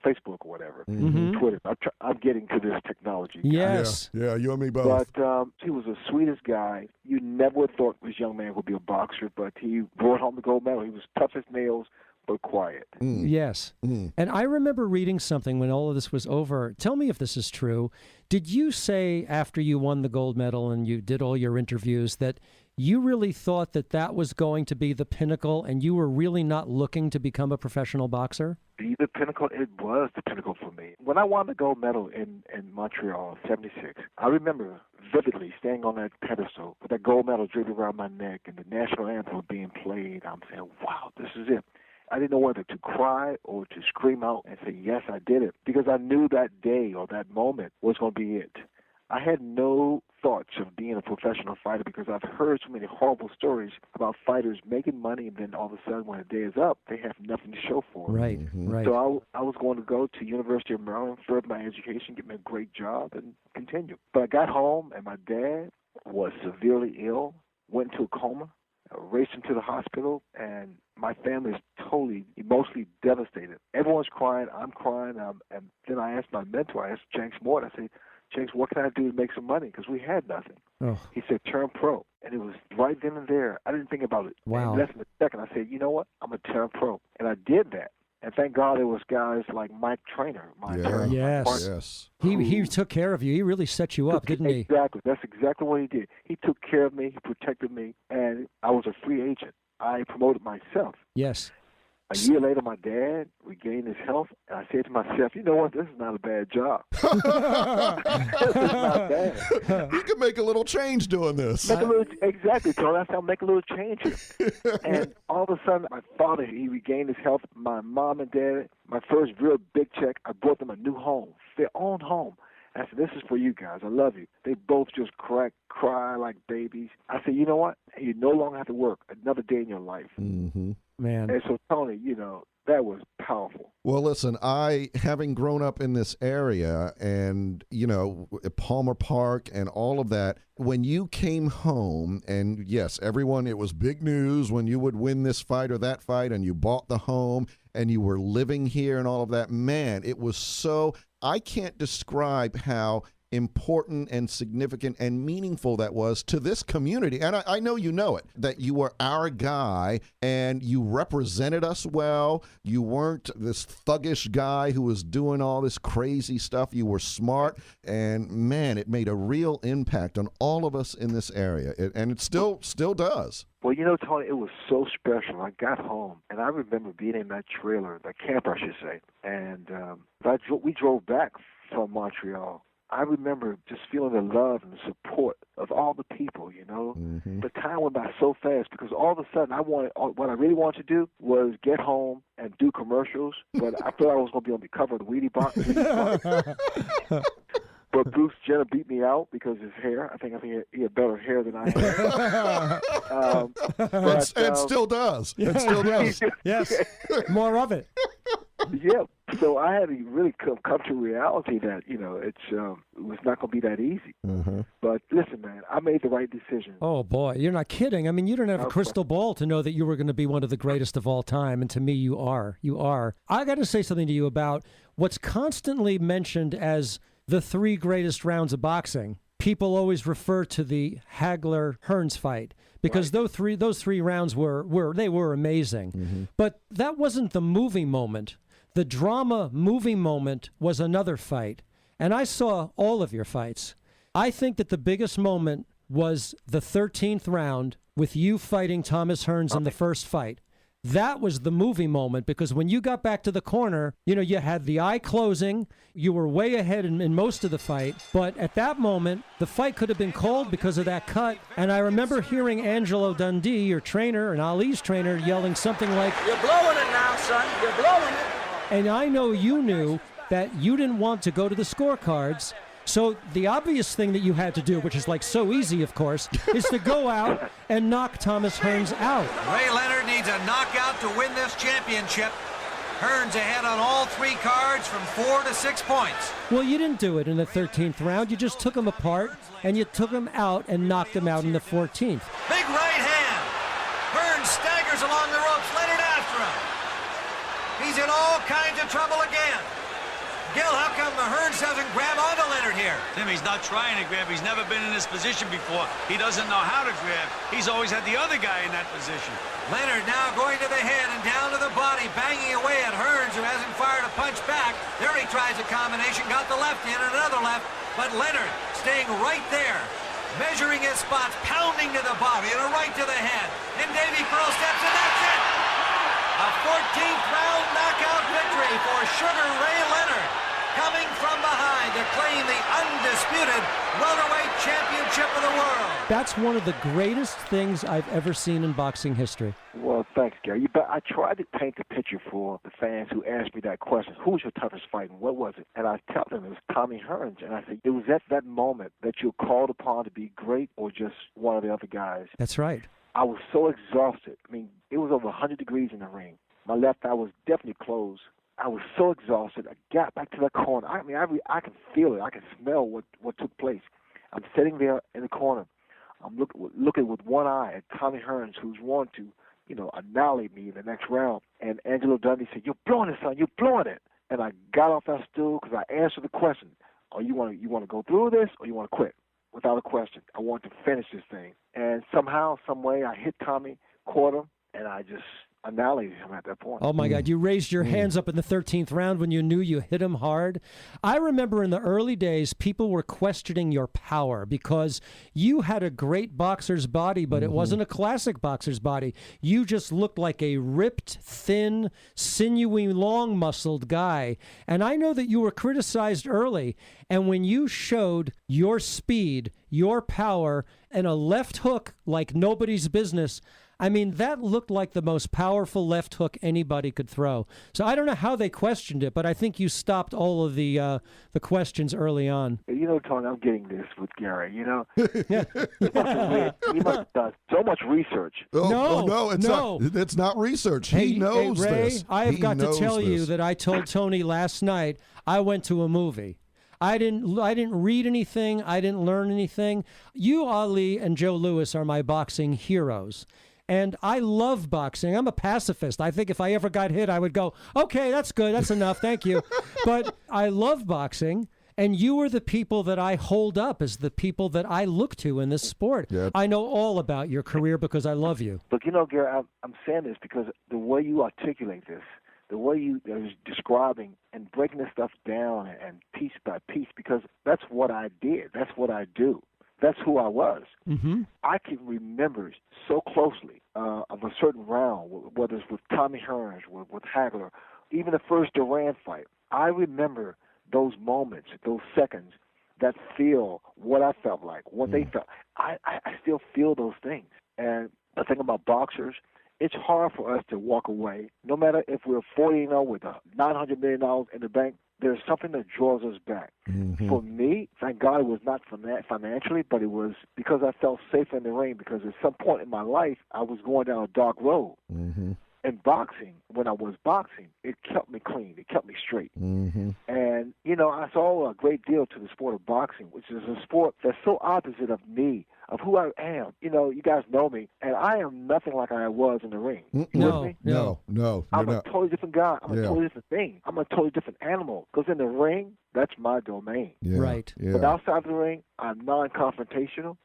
Facebook or whatever, Twitter. I'm getting to this technology. Yes. Yeah, you and me both. But he was the sweetest guy. You never would have thought this young man would be a boxer, but he brought home the gold medal. He was tough as nails, but quiet. Yes. And I remember reading something when all of this was over. Tell me if this is true. Did you say after you won the gold medal and you did all your interviews that you really thought that that was going to be the pinnacle and you were really not looking to become a professional boxer? Be the pinnacle? It was the pinnacle for me. When I won the gold medal in Montreal, 76, I remember vividly standing on that pedestal with that gold medal dripping around my neck and the national anthem being played. I'm saying, wow, this is it. I didn't know whether to cry or to scream out and say, yes, I did it, because I knew that day or that moment was going to be it. I had no thoughts of being a professional fighter because I've heard so many horrible stories about fighters making money and then all of a sudden when the day is up, they have nothing to show for it. Right, right. So I was going to go to University of Maryland, further my education, get me a great job, and continue. But I got home, and my dad was severely ill, went into a coma. I raced him to the hospital, and my family is totally emotionally devastated. Everyone's crying. I'm crying. And then I asked my mentor, I asked Jenks Morton, I said, Jenks, what can I do to make some money? Because we had nothing. Oh. He said, turn pro. And it was right then and there. I didn't think about it. Wow. And less than a second, I said, you know what? I'm going to turn pro. And I did that. And thank God it was guys like Mike Trainer. Yes. Yes. He took care of you. He really set you up, didn't he? Exactly. That's exactly what he did. He took care of me. He protected me. And I was a free agent. I promoted myself. Yes. A year later, my dad regained his health, and I said to myself, you know what, this is not a bad job. This is not bad. You can make a little change doing this. Exactly, so that's how I make a little change here. And all of a sudden, my father, he regained his health. My mom and dad, my first real big check, I bought them a new home, their own home. I said, this is for you guys. I love you. They both just cry like babies. I said, you know what? You no longer have to work another day in your life. Mm-hmm. Man. And so, Tony, that was powerful. Well, listen, having grown up in this area and, Palmer Park and all of that, when you came home, and yes, everyone, it was big news when you would win this fight or that fight and you bought the home and you were living here and all of that, man, it was I can't describe how important and significant and meaningful that was to this community. And I know you know it, that you were our guy and you represented us well. You weren't this thuggish guy who was doing all this crazy stuff. You were smart, and man, it made a real impact on all of us in this area. And it still does. Well, Tony, it was so special. I got home, and I remember being in that trailer, that camper, I should say, and we drove back from Montreal. I remember just feeling the love and the support of all the people, Mm-hmm. The time went by so fast because all of a sudden what I really wanted to do was get home and do commercials, but I thought I was going to be on the cover of the Wheatie Box. But Bruce Jenner beat me out because his hair. I think he had better hair than I had. And still does. It still does. Yes. More of it. Yeah. So I had to really come to reality that, it was not going to be that easy. Mm-hmm. But listen, man, I made the right decision. Oh, boy. You're not kidding. I mean, you didn't have a crystal ball to know that you were going to be one of the greatest of all time. And to me, you are. You are. I got to say something to you about what's constantly mentioned as the 3 greatest rounds of boxing. People always refer to the Hagler-Hearns fight because those three rounds were amazing. Mm-hmm. But that wasn't the movie moment. The drama movie moment was another fight. And I saw all of your fights. I think that the biggest moment was the 13th round with you fighting Thomas Hearns in the first fight. That was the movie moment because when you got back to the corner, you had the eye closing. You were way ahead in most of the fight. But at that moment, the fight could have been called because of that cut. And I remember hearing Angelo Dundee, your trainer, and Ali's trainer, yelling something like, "You're blowing it now, son. You're blowing it." And I know you knew that you didn't want to go to the scorecards. So the obvious thing that you had to do, which is like so easy, of course, is to go out and knock Thomas Hearns out. Ray Leonard needs a knockout to win this championship. Hearns ahead on all 3 cards from 4 to 6 points. Well, you didn't do it in the 13th round. You just took him apart, and you took him out and knocked him out in the 14th. Big right hand. Hearns staggers along the ropes. Leonard after him. He's in all kinds of trouble again. Gil, how come the Hearns doesn't grab onto Leonard here? Tim, he's not trying to grab. He's never been in this position before. He doesn't know how to grab. He's always had the other guy in that position. Leonard now going to the head and down to the body, banging away at Hearns, who hasn't fired a punch back. There he tries a combination, got the left in and another left, but Leonard staying right there, measuring his spots, pounding to the body and a right to the head. And Davey Pearl steps and that's it. A 14th round knockout victory for Sugar Ray Leonard. Coming from behind to claim the undisputed welterweight championship of the world. That's one of the greatest things I've ever seen in boxing history. Well, thanks, Gary. But I tried to paint the picture for the fans who asked me that question. Who was your toughest fight and what was it? And I tell them it was Tommy Hearns. And I said, it was at that moment that you're called upon to be great or just one of the other guys. That's right. I was so exhausted. I mean, it was over 100 degrees in the ring. My left eye was definitely closed. I was so exhausted. I got back to the corner. I mean, I can feel it. I can smell what took place. I'm sitting there in the corner. I'm looking with one eye at Tommy Hearns, who's wanting to, annihilate me in the next round. And Angelo Dundee said, "You're blowing it, son. You're blowing it." And I got off that stool because I answered the question: "Oh, you want to go through this, or you want to quit?" Without a question, I want to finish this thing. And somehow, some way, I hit Tommy, caught him, and I just annihilated him at that point. Oh, my God. You raised your hands up in the 13th round when you knew you hit him hard. I remember in the early days, people were questioning your power because you had a great boxer's body, but it wasn't a classic boxer's body. You just looked like a ripped, thin, sinewy, long-muscled guy. And I know that you were criticized early. And when you showed your speed, your power, and a left hook like nobody's business, I mean, that looked like the most powerful left hook anybody could throw. So I don't know how they questioned it, but I think you stopped all of the questions early on. Tony, I'm getting this with Gary. He must have done so much research. No, it's not research. He knows Ray, this. I have He got to knows tell you this. that I told Tony last night I went to a movie. I didn't read anything. I didn't learn anything. You, Ali, and Joe Louis are my boxing heroes. And I love boxing. I'm a pacifist. I think if I ever got hit, I would go, okay, that's good. That's enough. Thank you. But I love boxing. And you are the people that I hold up as the people that I look to in this sport. Yeah. I know all about your career because I love you. Look, Gary, I'm saying this because the way you articulate this, the way you are describing and breaking this stuff down and piece by piece, because that's what I did. That's what I do. That's who I was. Mm-hmm. I can remember so closely of a certain round, whether it's with Tommy Hearns, with Hagler, even the first Duran fight. I remember those moments, those seconds that feel what I felt like, what they felt. I still feel those things. And the thing about boxers, it's hard for us to walk away, no matter if we're 40-0 with $900 million in the bank. There's something that draws us back. Mm-hmm. For me, thank God it was not financially, but it was because I felt safe in the ring, because at some point in my life, I was going down a dark road. Mm-hmm. And boxing, when I was boxing, it kept me clean. It kept me straight. Mm-hmm. And, I saw a great deal to the sport of boxing, which is a sport that's so opposite of me, of who I am. You guys know me, and I am nothing like I was in the ring. You with me? No. I'm you're a totally different guy. I'm a totally different thing. I'm a totally different animal. Because in the ring, that's my domain. Yeah, Right. Yeah. But outside the ring, I'm non-confrontational.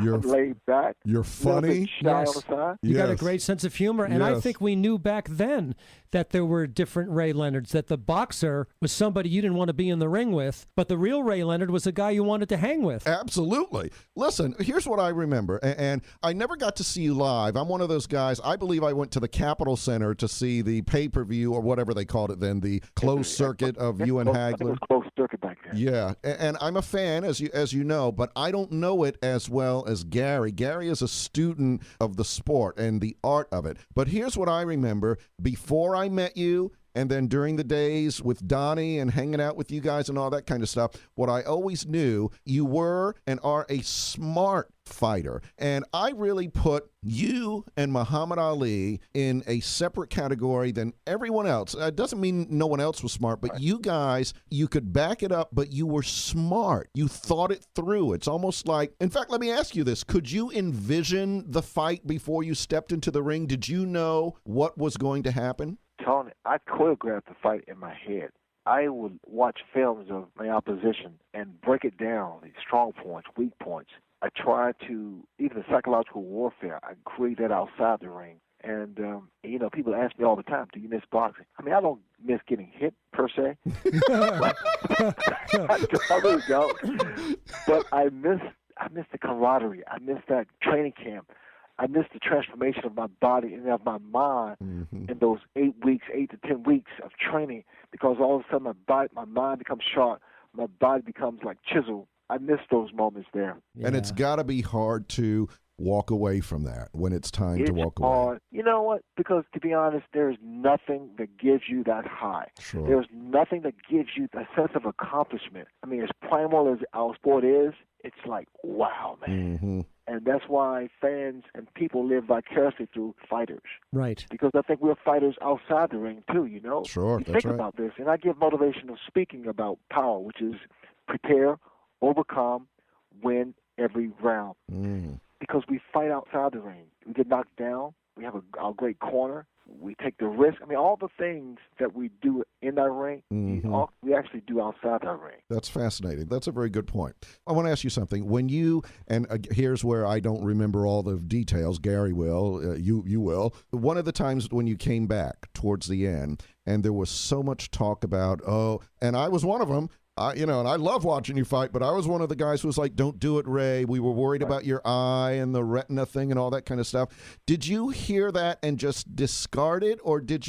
You're I'm laid back. You're funny. Shy Yes. on the side. You got a Yes. great sense of humor. And I Yes. think we knew back then that there were different Ray Leonards, that the boxer was somebody you didn't want to be in the ring with, but the real Ray Leonard was a guy you wanted to hang with. Absolutely. Listen, here's what I remember, and I never got to see you live. I'm one of those guys. I believe I went to the Capitol Center to see the pay-per-view, or whatever they called it then, the closed circuit of you and I think it Hagler. was closed circuit back then. Yeah, and I'm a fan, as you know, but I don't know it as well as Gary. Gary is a student of the sport and the art of it. But here's what I remember. Before I met you, and then during the days with Donnie and hanging out with you guys and all that kind of stuff, what I always knew, you were and are a smart fighter. And I really put you and Muhammad Ali in a separate category than everyone else. It doesn't mean no one else was smart, but you guys, you could back it up, but you were smart. You thought it through. It's almost like, in fact, let me ask you this. Could you envision the fight before you stepped into the ring? Did you know what was going to happen? Tony, I choreographed the fight in my head. I would watch films of my opposition and break it down, the strong points, weak points. I try to, even the psychological warfare, I create that outside the ring. And, people ask me all the time, do you miss boxing? I mean, I don't miss getting hit, per se. I really don't. But I miss the camaraderie. I miss that training camp. I miss the transformation of my body and of my mind in those 8 to 10 weeks of training, because all of a sudden my mind becomes sharp, my body becomes like chiseled. I miss those moments there. And it's got to be hard to walk away from that when it's time to walk away. Hard. You know what? Because to be honest, there's nothing that gives you that high. Sure. There's nothing that gives you that sense of accomplishment. I mean, as primal as our sport is, it's like, wow, man. Mm-hmm. And that's why fans and people live vicariously through fighters. Right. Because I think we're fighters outside the ring, too, you know? Sure, You that's think right. about this, and I give motivational speaking about power, which is prepare, overcome, win every round. Mm. Because we fight outside the ring. We get knocked down. We have our great corner. We take the risk. I mean, all the things that we do in our ring, we actually do outside our ring. That's fascinating. That's a very good point. I want to ask you something. When you, and here's where I don't remember all the details, Gary will, you will. One of the times when you came back towards the end, and there was so much talk about, and I was one of them, and I love watching you fight, but I was one of the guys who was like, don't do it, Ray. We were worried about your eye and the retina thing and all that kind of stuff. Did you hear that and just discard it, or did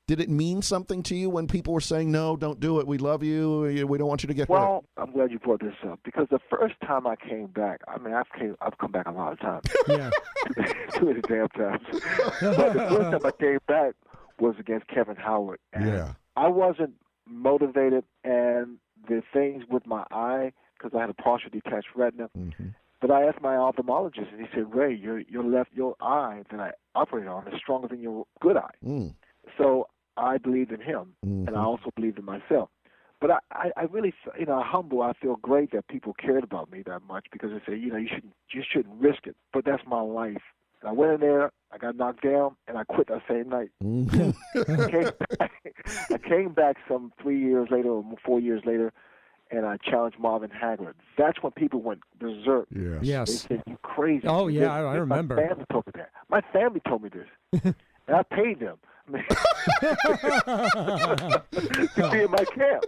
it mean something to you when people were saying, no, don't do it, we love you, we don't want you to get hurt? Well, I'm glad you brought this up, because the first time I came back, I mean, I've come back a lot of times. Yeah. Too many damn times. But the first time I came back was against Kevin Howard. And Yeah. I wasn't motivated, and the things with my eye, because I had a partial detached retina. Mm-hmm. But I asked my ophthalmologist, and he said, Ray, your eye that I operate on is stronger than your good eye. Mm. So I believed in him, and I also believed in myself. But I really, humble. I feel great that people cared about me that much, because they say, you shouldn't risk it. But that's my life. And I went in there, I got knocked down, and I quit that same night. I came back some 3 years later or 4 years later, and I challenged Marvin Hagler. That's when people went berserk. Yes. Yes. They said, you crazy. Oh, yeah, Because I remember. My family told me that. My family told me this. And I paid them. To be in my camp.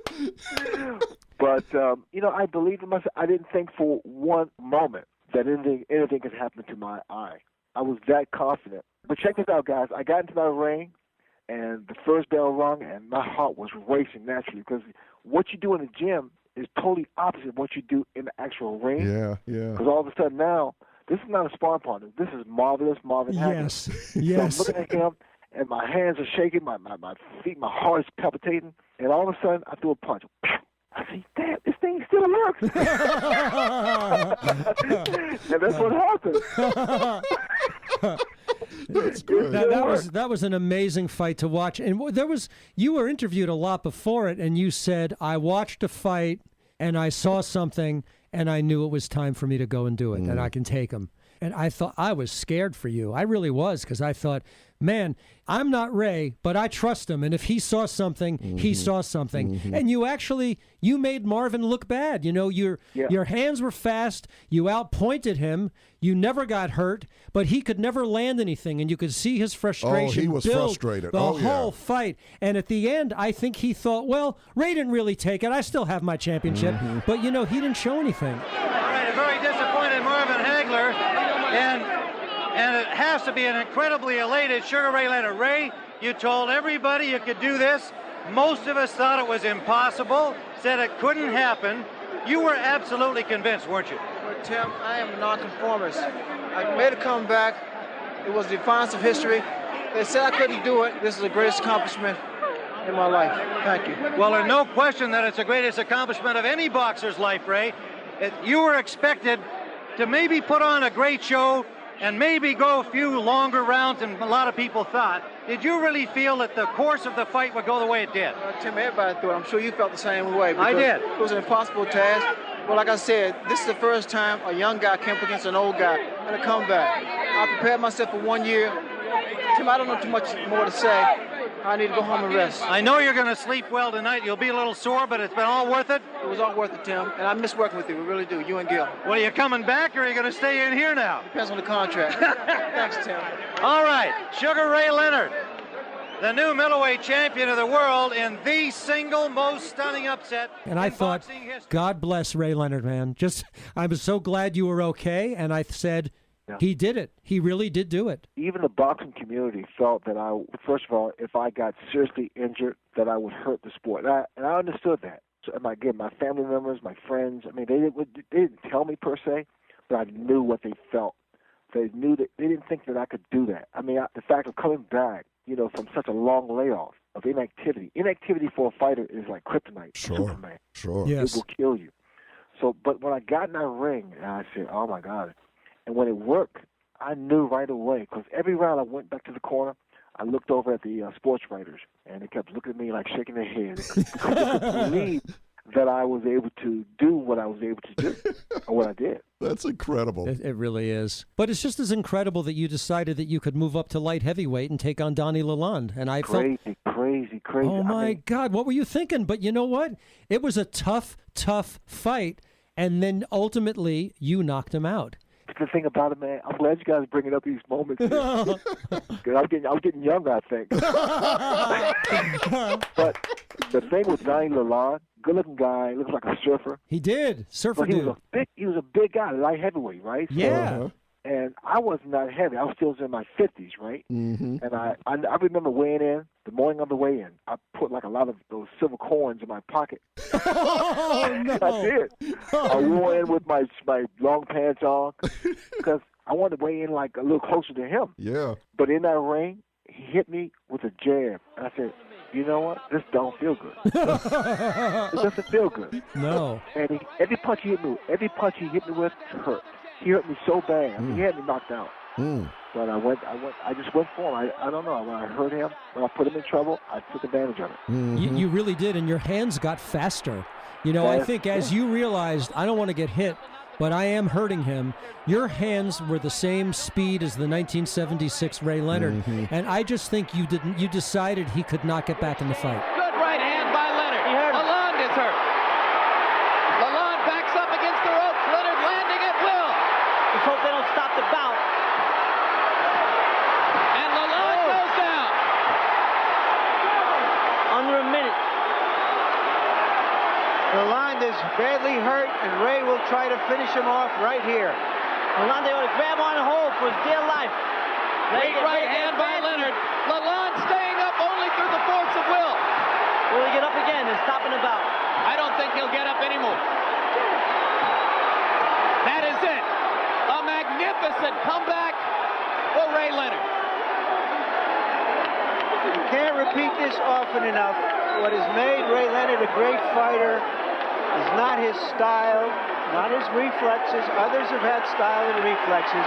But, I believed in myself. I didn't think for one moment that anything could happen to my eye. I was that confident. But check this out, guys. I got into that ring, and the first bell rung, and my heart was racing naturally, because what you do in the gym is totally opposite of what you do in the actual ring. Yeah, yeah. Because all of a sudden now, this is not a sparring partner. This is Marvelous Marvin Hagler. Yes. Yes. So I'm looking at him, and my hands are shaking, my feet, my heart is palpitating, and all of a sudden I threw a punch. I said, damn, this thing still works. And that's what happened. That's good. That was an amazing fight to watch. And you were interviewed a lot before it, and you said, I watched a fight and I saw something and I knew it was time for me to go and do it, and I can take him. And I thought, I was scared for you. I really was, because I thought, man, I'm not Ray, but I trust him. And if he saw something, he saw something. And you made Marvin look bad. Your hands were fast. You outpointed him. You never got hurt, but he could never land anything. And you could see his frustration. He was build frustrated. The Oh, yeah. whole fight. And at the end, I think he thought, well, Ray didn't really take it. I still have my championship. But, he didn't show anything. All right, a very disappointed Marvin Hagler, and it has to be an incredibly elated Sugar Ray Leonard. Ray, you told everybody you could do this. Most of us thought it was impossible, said it couldn't happen. You were absolutely convinced, weren't you? Well, Tim, I am a nonconformist. I made a comeback. It was the defiance of history. They said I couldn't do it. This is the greatest accomplishment in my life. Thank you. Well, there's no question that it's the greatest accomplishment of any boxer's life, Ray. You were expected to maybe put on a great show and maybe go a few longer rounds than a lot of people thought. Did you really feel that the course of the fight would go the way it did? Tim, everybody thought. I'm sure you felt the same way. I did. It was an impossible task. Well, like I said, this is the first time a young guy came up against an old guy in a comeback. I prepared myself for 1 year. Tim, I don't know too much more to say. I need to go home and rest. I know you're going to sleep well tonight. You'll be a little sore, but it's been all worth it. It was all worth it, Tim. And I miss working with you. We really do. You and Gil. Well, are you coming back, or are you going to stay in here now? Depends on the contract. Thanks, Tim. All right, Sugar Ray Leonard, the new middleweight champion of the world in the single most stunning upset. And I thought, God bless Ray Leonard, man. I was so glad you were okay. And I said, he did it. He really did do it. Even the boxing community felt that first of all, if I got seriously injured, that I would hurt the sport. And I understood that. So, my family members, my friends, I mean, they didn't tell me per se, but I knew what they felt. They knew that they didn't think that I could do that. I mean, the fact of coming back, from such a long layoff of inactivity. Inactivity for a fighter is like kryptonite. Sure. Superman. Sure. Yes. It will kill you. So, but when I got in that ring, I said, "Oh my God!" And when it worked, I knew right away because every round I went back to the corner, I looked over at the sports writers, and they kept looking at me like shaking their head because they couldn't believe that I was able to do what I was able to do, or what I did. That's incredible. It really is. But it's just as incredible that you decided that you could move up to light heavyweight and take on Donnie Lalonde. And I Crazy. Oh, my I mean, God. What were you thinking? But you know what? It was a tough fight. And then ultimately, you knocked him out. the thing about it, man. I'm glad you guys are bringing up these moments. Because I'm getting younger, I think. But the thing with Donnie Lalonde, good-looking guy, looks like a surfer. He did, surfer but he dude. Was a big guy, light heavyweight, right? Yeah. And I was not heavy. I was still in my 50s, right? Mm-hmm. And I remember weighing in, the morning of the weigh-in, I put like a lot of those silver coins in my pocket. Oh, no. I did. I wore in with my long pants on because I wanted to weigh in like a little closer to him. Yeah. But in that ring, he hit me with a jab. And I said, you know what? This don't feel good. It doesn't feel good. No. And every punch he hit me with hurt. He hurt me so bad. He had me knocked out. But I just went for him. I don't know. When I hurt him, when I put him in trouble, I took advantage of it. Mm-hmm. You really did, and your hands got faster. You know, I think as you realized, I don't want to get hit, but I am hurting him, your hands were the same speed as the 1976 Ray Leonard. And I just think you decided he could not get back in the fight. Good right hand by Leonard. Lalonde is hurt. Lalonde backs up against the ropes. Leonard landing at will. Let's hope they don't stop the bout. And Lalonde goes down. Under a minute. Lalonde is badly hurt, and Ray will try to finish him off right here. Lalonde will grab on hold for his dear life. Great right hand by Leonard. Lalonde staying up only through the force of will. Will he get up again and stop in the bout? I don't think he'll get up anymore. That is it. A magnificent comeback for Ray Leonard. You can't repeat this often enough. What has made Ray Leonard a great fighter is not his style, not his reflexes. Others have had style and reflexes.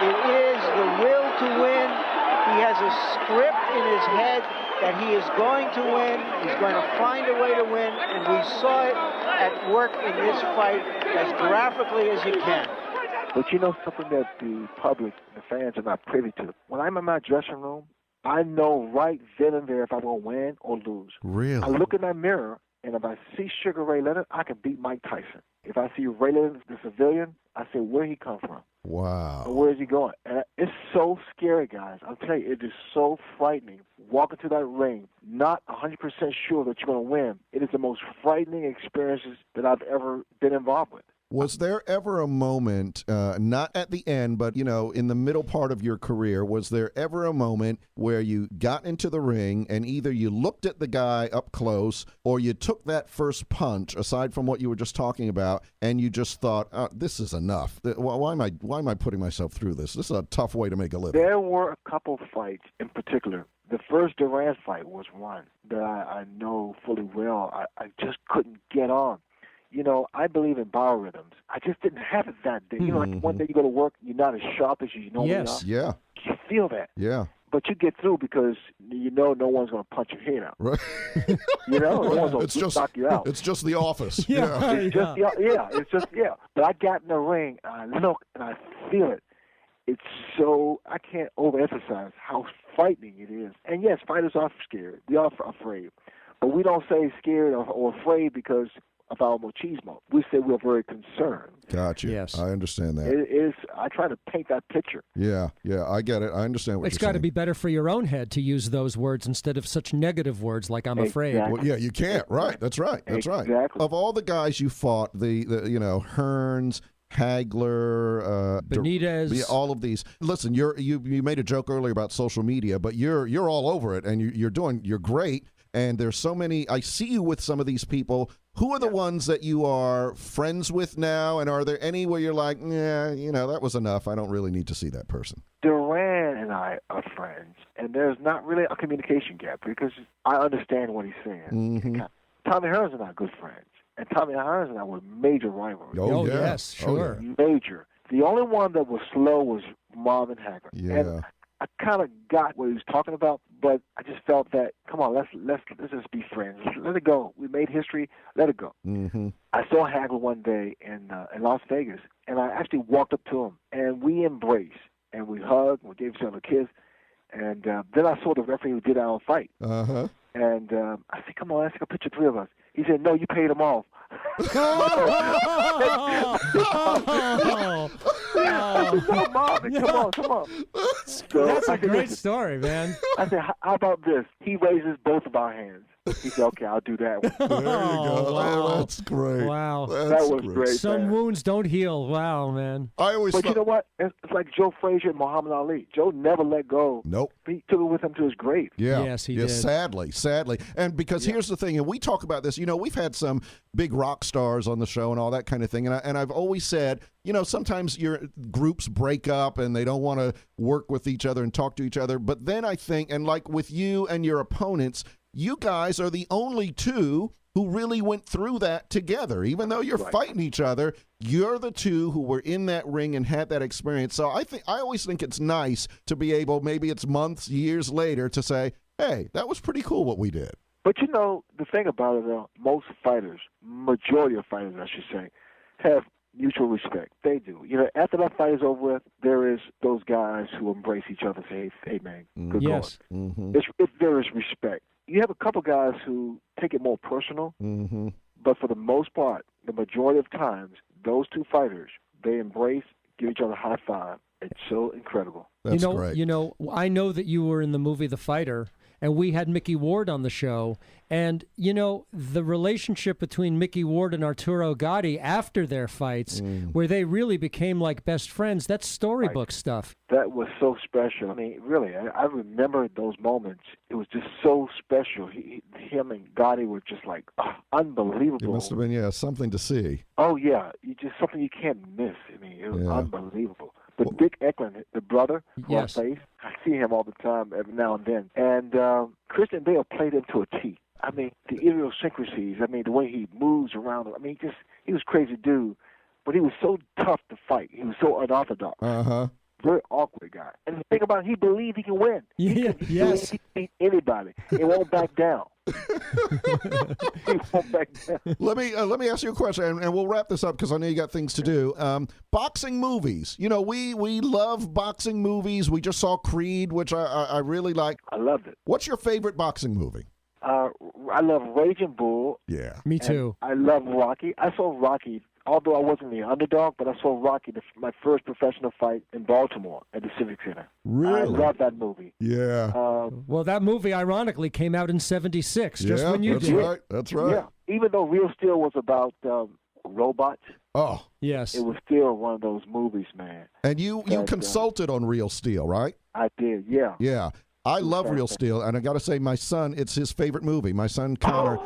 It is the will to win. He has a script in his head that he is going to win. He's going to find a way to win, and we saw it at work in this fight as graphically as you can. But you know something that the public, the fans are not privy to? When I'm in my dressing room, I know right then and there if I'm going to win or lose. Really? I look in that mirror, and if I see Sugar Ray Leonard, I can beat Mike Tyson. If I see Ray Leonard, the civilian, I say, where he come from? Wow. Or where is he going? And it's so scary, guys. I'll tell you, it is so frightening. Walking to that ring, not 100% sure that you're going to win. It is the most frightening experiences that I've ever been involved with. Was there ever a moment, not at the end, but, you know, in the middle part of your career, was there ever a moment where you got into the ring and either you looked at the guy up close or you took that first punch, aside from what you were just talking about, and you just thought, oh, this is enough. Why am I putting myself through this? This is a tough way to make a living. There were a couple fights in particular. The first Duran fight was one that I know fully well. I just couldn't get on. You know, I believe in biorhythms. I just didn't have it that day. You know, like one day you go to work, you're not as sharp as you normally are. Yeah. You feel that. Yeah. But you get through because you know no one's going to punch your head out. Right. You know, no one's going to knock you out. It's just the office. It's just. But I got in the ring, and I look, and I feel it. It's so, I can't overemphasize how frightening it is. And yes, fighters are scared. We are afraid. But we don't say scared or afraid because of our machismo. We say we're very concerned. Gotcha. Yes. I understand that. It is. I try to paint that picture. Yeah, I get it. I understand what It's you're got saying. to be better for your own head to use those words instead of such negative words like I'm afraid. Exactly. Well, yeah, you can't. Right. That's right. That's right. Exactly. Of all the guys you fought, the you know, Hearns, Hagler, Benitez, all of these. Listen, you made a joke earlier about social media, but you're all over it, and you're great. and there's so many. I see you with some of these people. Who are the ones that you are friends with now, and are there any where you're like, yeah, that was enough. I don't really need to see that person. Duran and I are friends, and there's not really a communication gap because I understand what he's saying. Mm-hmm. Tommy Hearns and I are good friends, and Tommy Hearns and I were major rivalries. Oh, yeah. yes, sure. Major. The only one that was slow was Marvin Hagler. Yeah. And I kind of got what he was talking about, but I just felt that, come on, let's just be friends. Let it go. We made history. Let it go. Mm-hmm. I saw Hagler one day in Las Vegas, and I actually walked up to him, and we embraced, and we hugged, and we gave each other a kiss, and then I saw the referee who did our fight, Uh-huh. and I said, come on, let's take a picture of 3 of us. He said, no, you paid him off. No, Marvin, come on. So That's I a said, great "Listen," story, man. I said, how about this? He raises both of our hands. He said, okay, I'll do that one. There you go. Oh, wow. Oh, that's great. Wow. That's That was great. Some man. wounds don't heal. Wow, man. I always But you thought, know what? It's like Joe Frazier and Muhammad Ali. Joe never let go. nope. He took it with him to his grave. Yeah. Yes, he did. Sadly. And because here's the thing, and we talk about this, we've had some big rock stars on the show and all that kind of thing. And I've always said, sometimes your groups break up and they don't want to work with each other and talk to each other. But then I think, and like with you and your opponents, you guys are the only two who really went through that together. Even though you're fighting each other, you're the two who were in that ring and had that experience. So I always think it's nice to be able, maybe it's months, years later, to say, hey, that was pretty cool what we did. But the thing about it, though, most fighters, majority of fighters, I should say, have mutual respect. They do. After that fight is over with, there is those guys who embrace each other and say, hey man, good Yes. going. Mm-hmm. If there is respect. You have a couple guys who take it more personal, Mm-hmm. but for the most part, the majority of times, those two fighters, they embrace, give each other a high five. It's so incredible. That's great. I know that you were in the movie The Fighter, and we had Mickey Ward on the show. And, the relationship between Mickey Ward and Arturo Gatti after their fights, where they really became like best friends, that's storybook stuff. That was so special. I mean, really, I remember those moments. It was just so special. Him and Gotti were just like unbelievable. It must have been, something to see. Oh, yeah. Just something you can't miss. I mean, it was Yeah. unbelievable. But Dick Eklund, the brother, Yes. face, I see him all the time, every now and then. And Christian Bale played him to a T. I mean, the idiosyncrasies, the way he moves around. He was a crazy dude, but he was so tough to fight. He was so unorthodox. Uh-huh. Very awkward guy. And the thing about it, he believed he can win. Yeah, yes. He can beat anybody. He won't back down. He won't back down. Let me ask you a question, and we'll wrap this up because I know you got things to do. Boxing movies. We love boxing movies. We just saw Creed, which I really like. I loved it. What's your favorite boxing movie? I love Raging Bull. Yeah. Me and too. I love Rocky. I saw Rocky, although I wasn't the underdog, but I saw Rocky, my first professional fight in Baltimore at the Civic Center. Really? I love that movie. Yeah. Well, that movie, ironically, came out in '76, just when you that's did. right. That's right. Yeah. Even though Real Steel was about robots, Oh, Yes. it was still one of those movies, man. and you But, consulted on Real Steel, right? I did, yeah. Yeah. I love Real Steel, and I got to say, my son, it's his favorite movie. My son, Connor,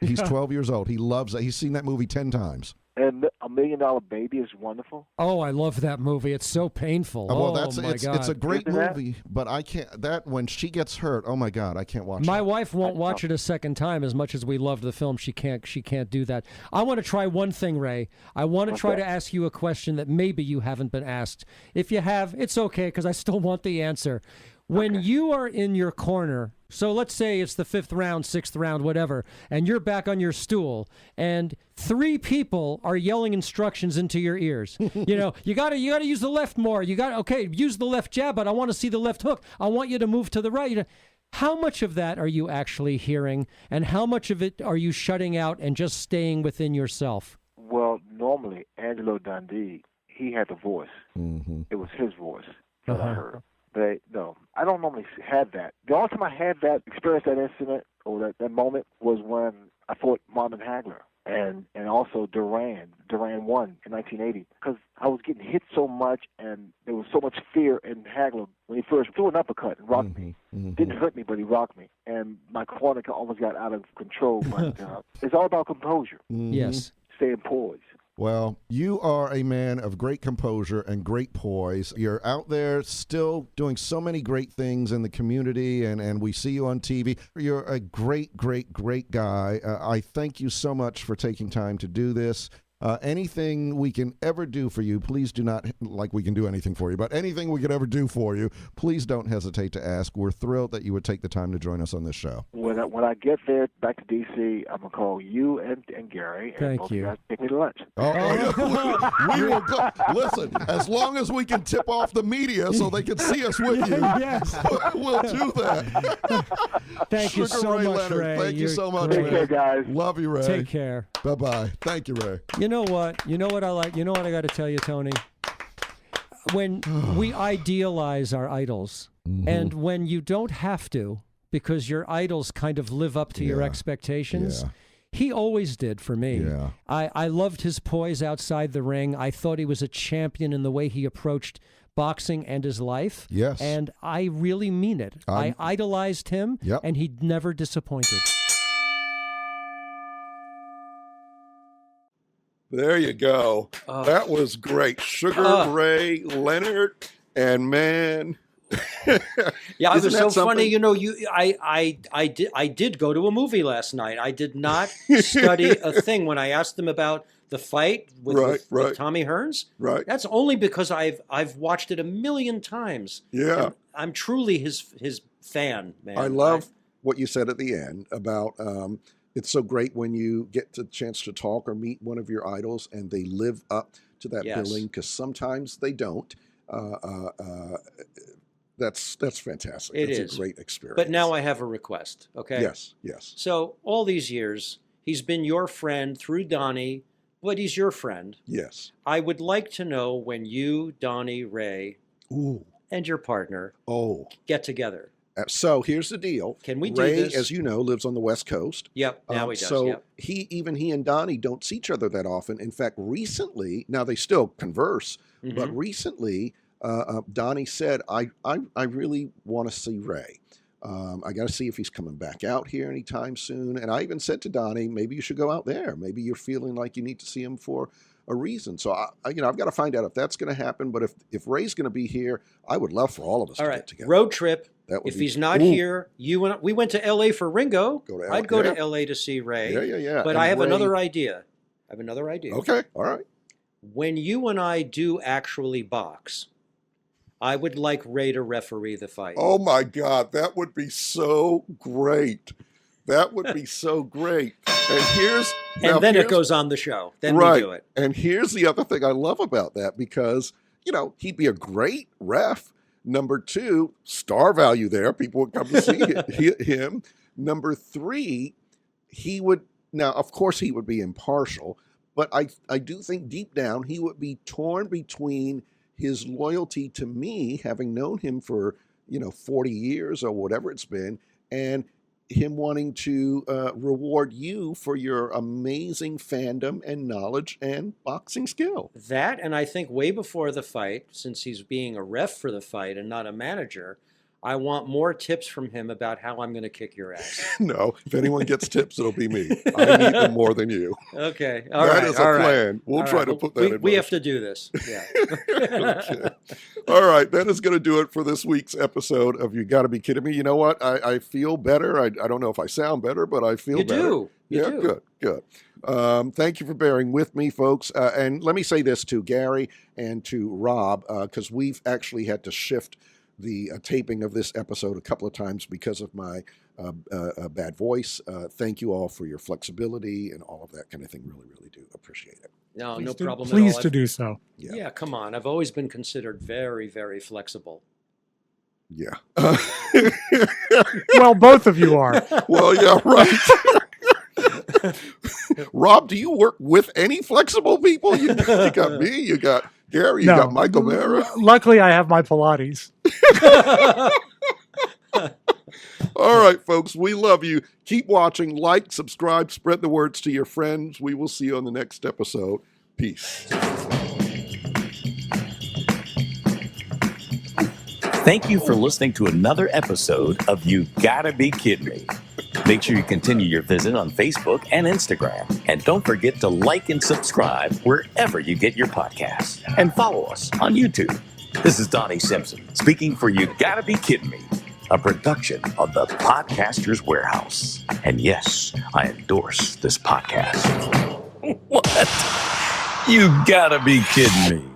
he's 12 years old. He loves it. He's seen that movie 10 times. And $1 Million Baby is wonderful. Oh, I love that movie. It's so painful. Well, my God. it's a great Isn't that? movie, but I can't. That when she gets hurt, oh my God, I can't watch. My that. wife won't watch it a second time. As much as we loved the film, she can't do that. I want to try one thing, Ray. I want to try to ask you a question that maybe you haven't been asked. If you have, it's okay because I still want the answer. When you are in your corner, so let's say it's the 5th round, 6th round, whatever, and you're back on your stool, and 3 people are yelling instructions into your ears. You gotta use the left more. Use the left jab, but I want to see the left hook. I want you to move to the right. How much of that are you actually hearing, and how much of it are you shutting out and just staying within yourself? Well, normally, Angelo Dundee, he had the voice. Mm-hmm. It was his voice that I heard. No, I don't normally have that. The only time I had that experience, that incident, or that moment, was when I fought Marvin Hagler and also Duran won in 1980, because I was getting hit so much and there was so much fear in Hagler when he first threw an uppercut and rocked me. Didn't hurt me, but he rocked me. And my corner almost got out of control. But it's all about composure. Yes. Staying poised. Well, you are a man of great composure and great poise. You're out there still doing so many great things in the community, and we see you on TV. You're a great, great, great guy. I thank you so much for taking time to do this. Anything we can ever do for you, please do not, like we can do anything for you, but anything we could ever do for you, please don't hesitate to ask. We're thrilled that you would take the time to join us on this show. When I get there back to D.C., I'm going to call you and Gary, and Thank both you. of you guys take me to lunch. We will go. Listen, as long as we can tip off the media so they can see us with you, Yes. we'll do that. Thank you Sugar so Ray much, Leonard, Ray. thank you You're so much, great. Take care, guys. Love you, Ray. Take care. Bye-bye. Thank you, Ray. You know what? You know what I like? You know what I got to tell you, Tony? When we idealize our idols, and when you don't have to, because your idols kind of live up to your expectations. Yeah. He always did for me. Yeah. I loved his poise outside the ring. I thought he was a champion in the way he approached boxing and his life. Yes. And I really mean it. I idolized him, Yep. and he never disappointed. There you go. That was great. Sugar Ray Leonard, and man. Yeah, it Isn't was that so something? funny. I did go to a movie last night. I did not study a thing when I asked them about the fight with Tommy Hearns. Right. That's only because I've watched it a million times. Yeah. And I'm truly his fan, man. I love what you said at the end about it's so great when you get the chance to talk or meet one of your idols and they live up to that Yes. billing, because sometimes they don't. That's fantastic. It That's is a great experience. But now I have a request, okay? Yes, yes. So all these years, he's been your friend through Donnie, but he's your friend. Yes. I would like to know when you, Donnie, Ray, and your partner get together. So here's the deal. Can we do Ray, this? as you know, lives on the West Coast. Yep, now he does, So yep. he and Donnie don't see each other that often. In fact, recently, now they still converse, but recently, Donnie said, I really want to see Ray. I got to see if he's coming back out here anytime soon. And I even said to Donnie, maybe you should go out there. Maybe you're feeling like you need to see him for a reason. So I've got to find out if that's going to happen. But if Ray's going to be here, I would love for all of us to get together. Road trip. That would if be- he's not Ooh. here, we went to L.A. for Ringo. I'd go yeah. to L.A. to see Ray. Yeah. But And I have Ray- another idea. Okay, all right. When you and I do actually box, I would like Ray to referee the fight. Oh my God, that would be so great. That would be so great. And then it goes on the show. Then right. we do it. And here's the other thing I love about that, because, he'd be a great ref. Number two, star value there. People would come to see him. Number three, now, of course, he would be impartial, but I do think deep down he would be torn between his loyalty to me, having known him for, 40 years or whatever it's been, and him wanting to reward you for your amazing fandom and knowledge and boxing skill. That, and I think way before the fight, since he's being a ref for the fight and not a manager, I want more tips from him about how I'm going to kick your ass. No, if anyone gets tips, it'll be me. I need them more than you. Okay, all right. That is a plan. We'll try to put that in We have motion. to do this. Yeah. Okay. All right, that is going to do it for this week's episode of You Gotta Be Kidding Me. You know what? I feel better. I don't know if I sound better, but I feel You better. do. You Yeah, do. good. Thank you for bearing with me, folks. And let me say this to Gary and to Rob, because we've actually had to shift the taping of this episode a couple of times because of my bad voice. Thank you all for your flexibility and all of that kind of thing. Really, really do appreciate it. No, no problem at all. Pleased to do so. Yeah, come on. I've always been considered very, very flexible. Yeah. Well, both of you are. Well, yeah, right. Rob, do you work with any flexible people? You got me, you got Gary, you got Michael Mara. Luckily, I have my Pilates. All right, folks, we love you. Keep watching, like, subscribe, spread the words to your friends. We will see you on the next episode. Peace. Thank you for listening to another episode of You Gotta Be Kidding Me. Make sure you continue your visit on Facebook and Instagram. And don't forget to like and subscribe wherever you get your podcasts. And follow us on YouTube. This is Donnie Simpson speaking for You Gotta Be Kidding Me, a production of the Podcaster's Warehouse. And yes, I endorse this podcast. What? You gotta be kidding me.